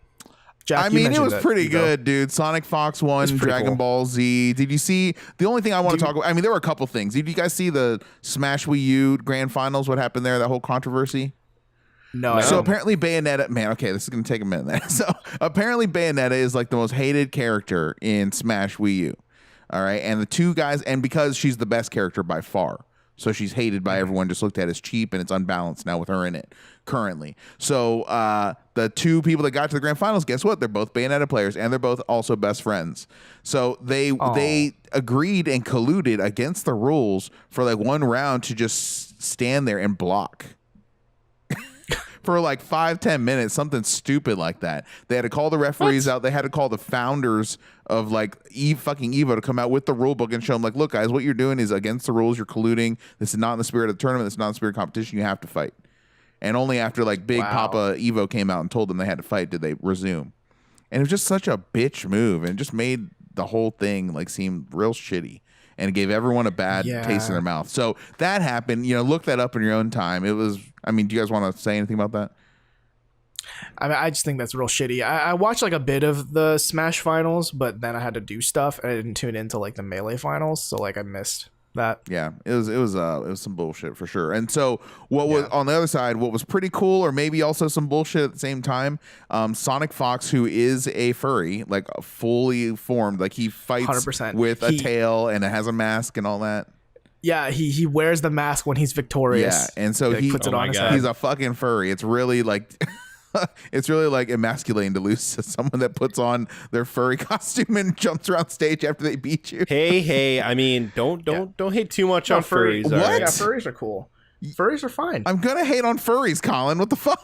Jack, I mean, it was pretty good, dude. Sonic Fox 1, Dragon Ball Z. Did you see? The only thing I want to talk about, I mean, there were a couple things. Did you guys see the Smash Wii U Grand Finals? What happened there? That whole controversy? No. So apparently Bayonetta, man, okay, this is going to take a minute then. So apparently Bayonetta is like the most hated character in Smash Wii U. All right. And the two guys, and because she's the best character by far. So she's hated by everyone, just looked at as cheap, and it's unbalanced now with her in it currently. So the two people that got to the grand finals, guess what? They're both Bayonetta players, and they're both also best friends. So they agreed and colluded against the rules for like one round to just stand there and block for like 5-10 minutes, something stupid like that. They had to call the referees out. They had to call the founders of like fucking Evo to come out with the rule book and show them like, look, guys, what you're doing is against the rules. You're colluding. This is not in the spirit of the tournament. This is not in the spirit of competition. You have to fight. And only after like Big Papa Evo came out and told them they had to fight did they resume. And it was just such a bitch move, and it just made the whole thing like seem real shitty. And it gave everyone a bad taste in their mouth. So that happened. You know, look that up in your own time. It was, I mean, do you guys want to say anything about that? I mean, I just think that's real shitty. I watched like a bit of the Smash finals, but then I had to do stuff and I didn't tune into like the Melee finals, so like I missed that. Yeah, it was some bullshit for sure. And so what was on the other side, what was pretty cool, or maybe also some bullshit at the same time, Sonic Fox, who is a furry, like fully formed, like he fights 100%. with a tail and it has a mask and all that. Yeah, he wears the mask when he's victorious. Yeah, and so he puts it on his head. He's a fucking furry. It's really like it's really like emasculating to lose to someone that puts on their furry costume and jumps around stage after they beat you. Hey, I mean, don't hate too much on furries. What? Right? Yeah, furries are cool. Furries are fine. I'm gonna hate on furries, Colin. What the fuck?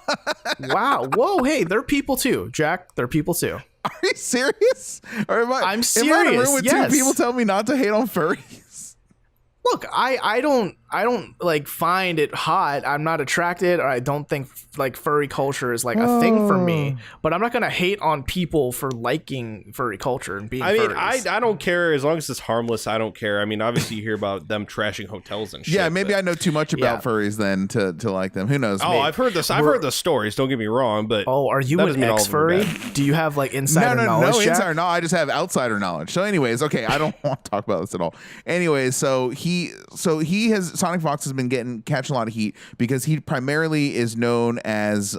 Wow. Whoa. Hey, they're people too, Jack. They're people too. Are you serious? Or I'm serious. Am I in a room with yes. two people tell me not to hate on furries? Look, I don't like find it hot. I'm not attracted, or I don't think like furry culture is like a thing for me. But I'm not gonna hate on people for liking furry culture and being. I mean, furries. I don't care as long as it's harmless. I don't care. I mean, obviously you hear about them trashing hotels and shit. Yeah, maybe I know too much about furries then to like them. Who knows? Oh, I've heard this. I've heard the stories. Don't get me wrong, but are you an ex-furry? Do you have like insider knowledge? No insider. No, I just have outsider knowledge. So, anyways, okay, I don't want to talk about this at all. Anyways, so Sonic Fox has been catching a lot of heat because he primarily is known as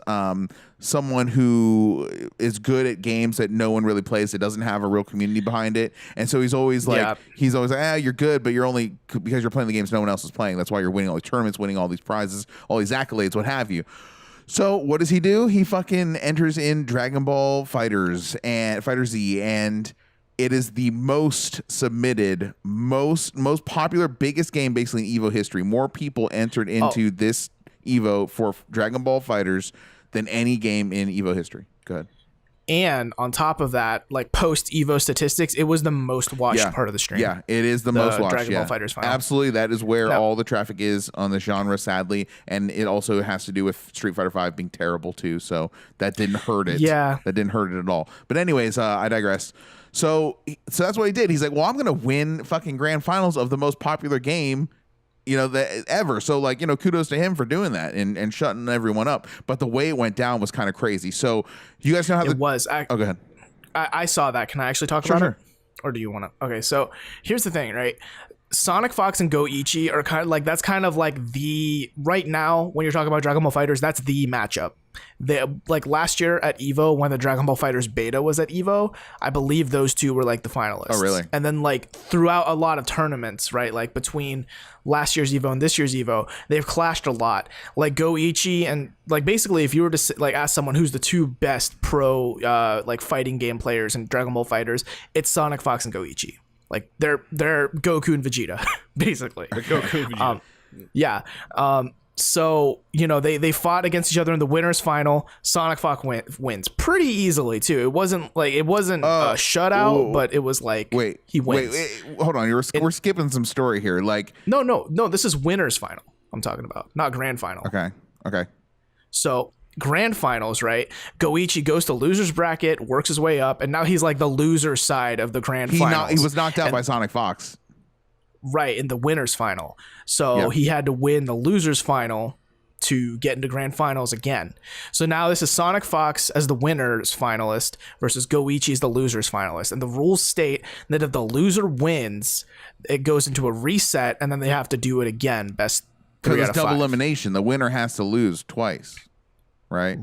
someone who is good at games that no one really plays, that doesn't have a real community behind it. And so he's always like, you're good, but you're only because you're playing the games no one else is playing. That's why you're winning all these tournaments, winning all these prizes, all these accolades, what have you. So what does he do? He fucking enters in Dragon Ball Fighters and Fighter Z, and it is the most submitted, most popular, biggest game basically in Evo history. More people entered into this Evo for Dragon Ball Fighters than any game in Evo history. Go ahead. And on top of that, like post Evo statistics, it was the most watched part of the stream. Yeah, it is the most watched. Dragon Ball Fighters final. Absolutely, that is where all the traffic is on the genre, sadly, and it also has to do with Street Fighter V being terrible too. So that didn't hurt it. Yeah, that didn't hurt it at all. But anyways, I digress. So that's what he did. He's like, well, I'm gonna win fucking grand finals of the most popular game, that ever. So like, kudos to him for doing that and shutting everyone up. But the way it went down was kind of crazy. So you guys know how it was. Oh, go ahead. I saw that. Can I actually talk about it? Or do you want to? Okay, so here's the thing, right? Sonic Fox and Goichi are kind of like, that's kind of like the, right now when you're talking about Dragon Ball Fighters, that's the matchup. Like last year at Evo, when the Dragon Ball Fighters beta was at Evo, I believe those two were like the finalists. Oh, really? And then like throughout a lot of tournaments, right? Like between last year's Evo and this year's Evo, they've clashed a lot. Like Goichi and like basically if you were to like ask someone who's the two best pro like fighting game players in Dragon Ball Fighters, it's Sonic Fox and Goichi. Like they're Goku and Vegeta, basically. They're Goku and Vegeta. So, they fought against each other in the winner's final. Sonic Fox wins pretty easily too. It wasn't a shutout, but it was like he wins. Wait, hold on. We're skipping some story here. Like no, this is winner's final I'm talking about, not grand final. Okay. So grand finals, right? Goichi goes to loser's bracket, works his way up, and now he's like the loser side of the grand finals. He was knocked out by Sonic Fox. Right, in the winner's final. So he had to win the loser's final to get into grand finals again. So now this is Sonic Fox as the winner's finalist versus Goichi as the loser's finalist. And the rules state that if the loser wins, it goes into a reset, and then they have to do it again. Best 3 because out it's of 5. double elimination. The winner has to lose twice. Right.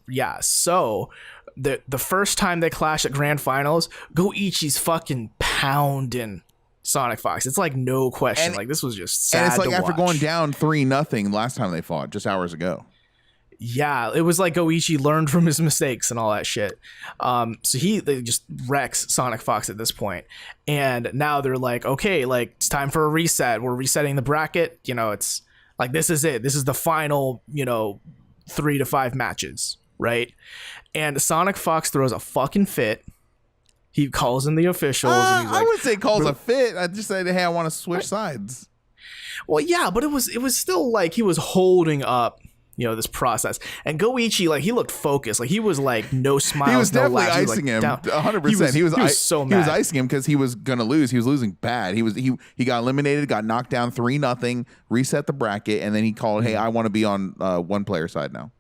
Yeah. So the first time they clash at grand finals, Goichi's fucking pounding Sonic Fox. It's like no question. Like this was just sad. And it's like to after watch. going down 3-0 last time they fought, just hours ago. Yeah, it was like Goichi learned from his mistakes and all that shit. So they just wrecks Sonic Fox at this point. And now they're like, okay, like it's time for a reset. We're resetting the bracket. It's like, this is it. This is the final, 3 to 5 matches, right? And Sonic Fox throws a fucking fit. He calls in the officials. And he's like, I wouldn't say calls a fit. I just said, hey, I want to switch sides. Well, yeah, but it was still like he was holding up, this process. And Goichi, like, he looked focused. Like, he was like no smiles, he was no definitely laughs. icing him. Down. 100%. He was so mad. He was icing him because he was gonna lose. He was losing bad. He got eliminated, got knocked down 3-0, reset the bracket, and then he called, hey, I want to be on one player side now.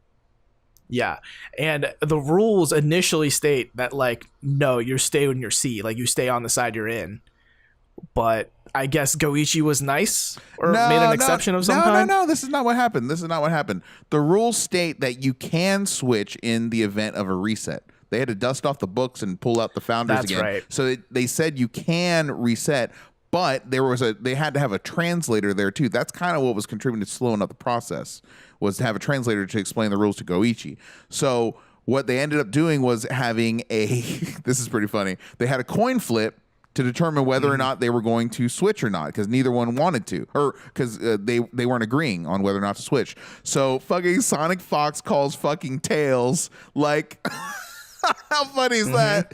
Yeah, and the rules initially state that, like, no, you stay in your seat, like, you stay on the side you're in. But I guess Goichi was nice or made an exception of some kind. No, this is not what happened. The rules state that you can switch in the event of a reset. They had to dust off the books and pull out the founders again. Right. So they said you can reset, but they had to have a translator there too. That's kind of what was contributing to slowing up the process, was to have a translator to explain the rules to Goichi. So what they ended up doing was having this is pretty funny. They had a coin flip to determine whether or not they were going to switch or not, because neither one wanted to, or because they weren't agreeing on whether or not to switch. So fucking Sonic Fox calls fucking Tails, like, how funny is that?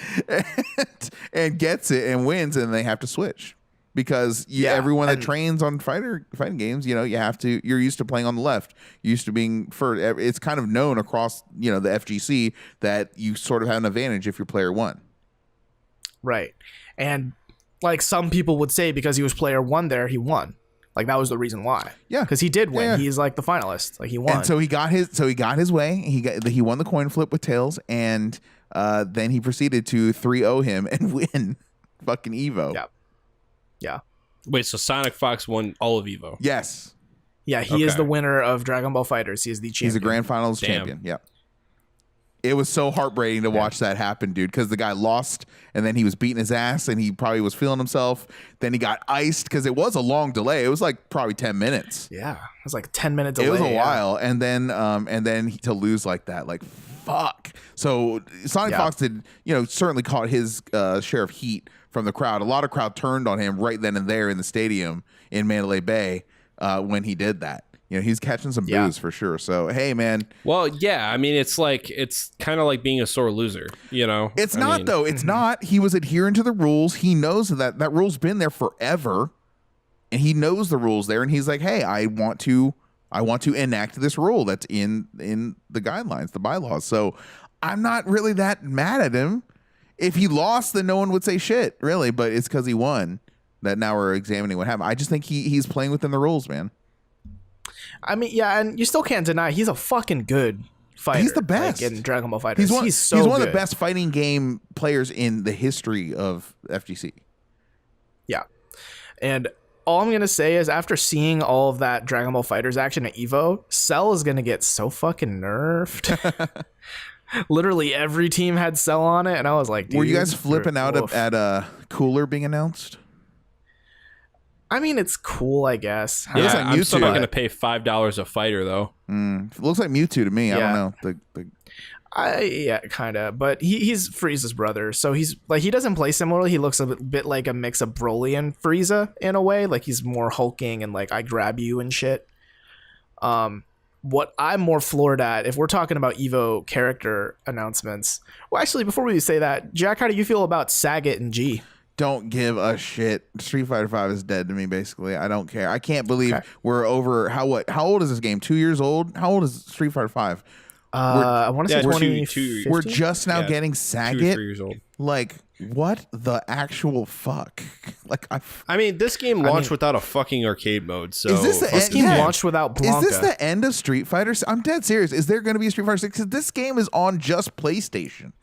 And gets it and wins, and they have to switch. Because everyone that trains on fighting games, you're used to playing on the left, you're used to being first. It's kind of known across, the FGC that you sort of have an advantage if you're player one. Right. And like some people would say, because he was player one there, he won. Like, that was the reason why. Yeah. Because he did win. Yeah. He's like the finalist. Like, he won. And so he got his way. He won the coin flip with Tails, and then he proceeded to 3-0 him and win fucking Evo. Yeah. Yeah. Wait, so Sonic Fox won all of Evo? Yes. Yeah, he is the winner of Dragon Ball FighterZ. He is the champion. He's a grand finals champion. Yeah. It was so heartbreaking to watch that happen, dude, because the guy lost, and then he was beating his ass, and he probably was feeling himself. Then he got iced, because it was a long delay. It was like probably 10 minutes. Yeah, it was like 10-minute delay. It was a while, and then to lose like that, like, fuck. So Sonic Fox did, certainly caught his share of heat from the crowd. A lot of crowd turned on him right then and there in the stadium in Mandalay Bay when he did that. He's catching some boos for sure. So, hey, man. Well, yeah. I mean, it's kind of like being a sore loser, It's not, though. It's not. He was adhering to the rules. He knows that rule's been there forever, and he knows the rules there. And he's like, hey, I want to enact this rule that's in the guidelines, the bylaws. So I'm not really that mad at him. If he lost, then no one would say shit, really. But it's because he won that now we're examining what happened. I just think he's playing within the rules, man. I mean, yeah, and you still can't deny he's a fucking good fighter. He's the best in Dragon Ball FighterZ. He's one of the best fighting game players in the history of FGC. Yeah, and all I'm gonna say is, after seeing all of that Dragon Ball FighterZ action at Evo, Cell is gonna get so fucking nerfed. Literally every team had Cell on it, and I was like, dude, were you guys flipping out at Cooler being announced? I mean, it's cool, I guess. Yeah, like I'm still not going to pay $5 a fighter, though. It looks like Mewtwo to me. I don't know. Yeah, kind of. But he's Frieza's brother, so he's like, he doesn't play similarly. He looks a bit like a mix of Broly and Frieza in a way. Like, he's more hulking and like, I grab you and shit. What I'm more floored at, if we're talking about Evo character announcements. Well, actually, before we say that, Jack, how do you feel about Sagat and G? Don't give a shit. Street Fighter V is dead to me, basically. I don't care. I can't believe we're over. How old is this game? 2 years old? How old is Street Fighter V? I want to say 22. We're just now getting Sagat. 2 or 3 years old. Like, what the actual fuck? Like, I mean, this game launched without a fucking arcade mode. So is this game launched without Blanca? Is this the end of Street Fighter? I'm dead serious. Is there going to be a Street Fighter 6? Because this game is on just PlayStation.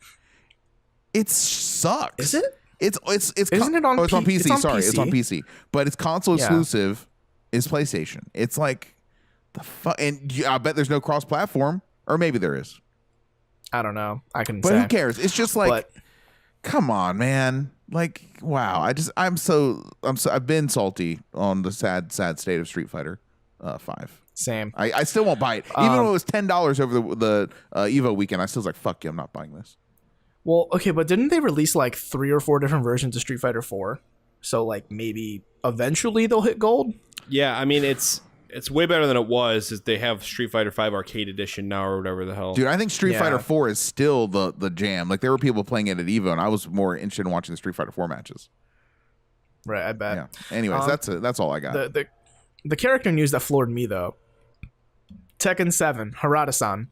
It sucks. Is it? Isn't it on it's on PC? It's on PC. It's on PC, but it's console exclusive. Is PlayStation? It's like the fuck, and I bet there's no cross-platform, or maybe there is. I don't know. I can. But who cares? It's just like, come on, man. Like, wow. I've been salty on the sad state of Street Fighter 5. Same. I still won't buy it, even though it was $10 over the Evo weekend. I still was like, fuck you, I'm not buying this. Well, okay, but didn't they release like 3 or 4 different versions of Street Fighter 4? So like maybe eventually they'll hit gold? Yeah, I mean it's it's way better than it was. Is they have Street Fighter V Arcade Edition now or whatever the hell. Dude, I think Street Fighter 4 is still the jam. Like there were people playing it at Evo, and I was more interested in watching the Street Fighter 4 matches. Right, I bet. Yeah. Anyways, that's all I got. The character news that floored me though. Tekken 7, Harada-san.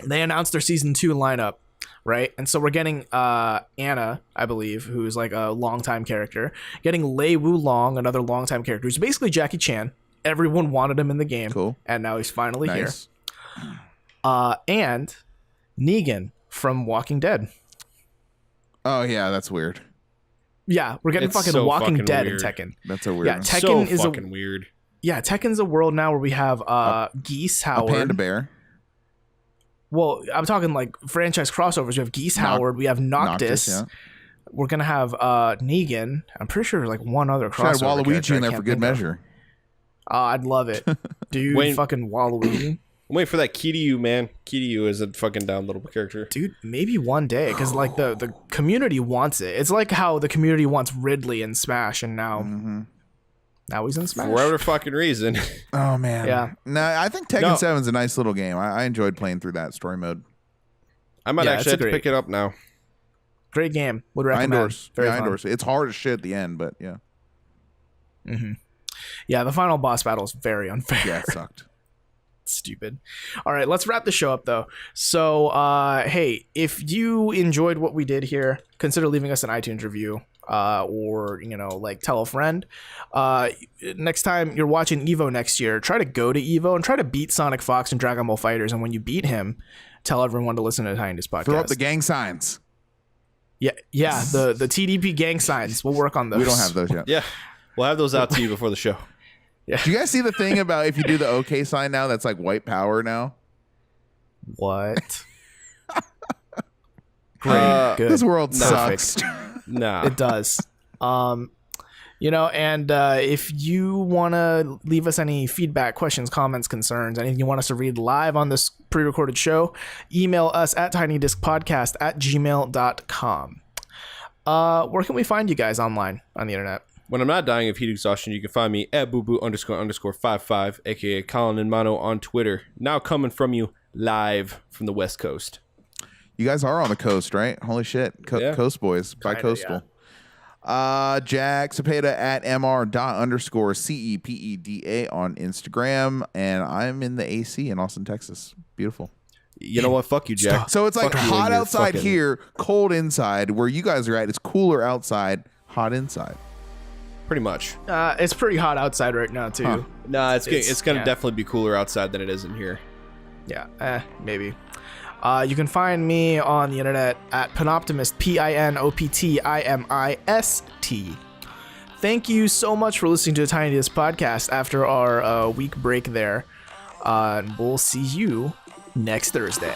They announced their season 2 lineup, right? And so we're getting Anna, I believe, who's like a longtime character, getting Lei Wulong, another longtime character, who's basically Jackie Chan. Everyone wanted him in the game. Cool. And now he's finally Nice. here. And Negan from Walking Dead. Oh yeah, that's weird. Yeah, we're getting It's fucking so Walking fucking Dead weird. in Tekken. That's a weird Yeah, one. Tekken so is fucking weird. Yeah, Tekken's a world now where we have Geese A Howard. panda bear. Well, I'm talking like franchise crossovers. We have Geese Howard. We have Noctis. Yeah. We're gonna have Negan. I'm pretty sure there's like one other Should have crossover. Waluigi in there for good measure. I'd love it, dude. Wait. Fucking Waluigi, I'm waiting for that Kiryu, man. Kiryu is a fucking downloadable character. dude. Maybe one day, because like the community wants it. It's like how the community wants Ridley in Smash, and now he's in Smash. For whatever fucking reason. Oh man. Yeah. No, I think Tekken 7's a nice little game. I enjoyed playing through that story mode. I might Yeah, actually have it's to pick it up now. Great game. Would I recommend. endorse. Very I fun. endorse it. It's hard as shit at the end, but yeah. Yeah, the final boss battle is very unfair. Yeah, it sucked. Stupid. All right, let's wrap the show up though. So hey, if you enjoyed what we did here, consider leaving us an iTunes review, or like tell a friend. Next time you're watching Evo next year, try to go to Evo and try to beat Sonic Fox and Dragon Ball Fighters, and when you beat him, tell everyone to listen to Tiny Disc Podcast. Throw up the gang signs. yeah the TDP gang signs. We'll work on those. We don't have those yet. Yeah. We'll have those out to you before the show. Do you guys see the thing about if you do the OK sign now, that's like white power now? What? Great. Good. This world Perfect. sucks. Nah. It does. And if you want to leave us any feedback, questions, comments, concerns, anything you want us to read live on this pre-recorded show, email us at tinydiscpodcast@gmail.com. Where can we find you guys online on the internet? When I'm not dying of heat exhaustion, you can find me at booboo__55, aka Colin and Mono on Twitter. Now coming from you live from the West Coast. You guys are on the coast, right? Holy shit. Yeah. Coast boys. Bi-coastal. Jack Cepeda at mr._CEPEDA on Instagram. And I'm in the AC in Austin, Texas. Beautiful. You know what? Fuck you, Jack. So it's like Fuck you hot and your outside fucking- here, cold inside. Where you guys are at, it's cooler outside, hot inside. Pretty much. It's pretty hot outside right now too. Huh. Nah, it's gonna yeah. definitely be cooler outside than it is in here. Yeah, maybe. You can find me on the internet at Panoptimist, PINOPTIMIST. Thank you so much for listening to the Tiny Disc Podcast after our week break there. And we'll see you next Thursday.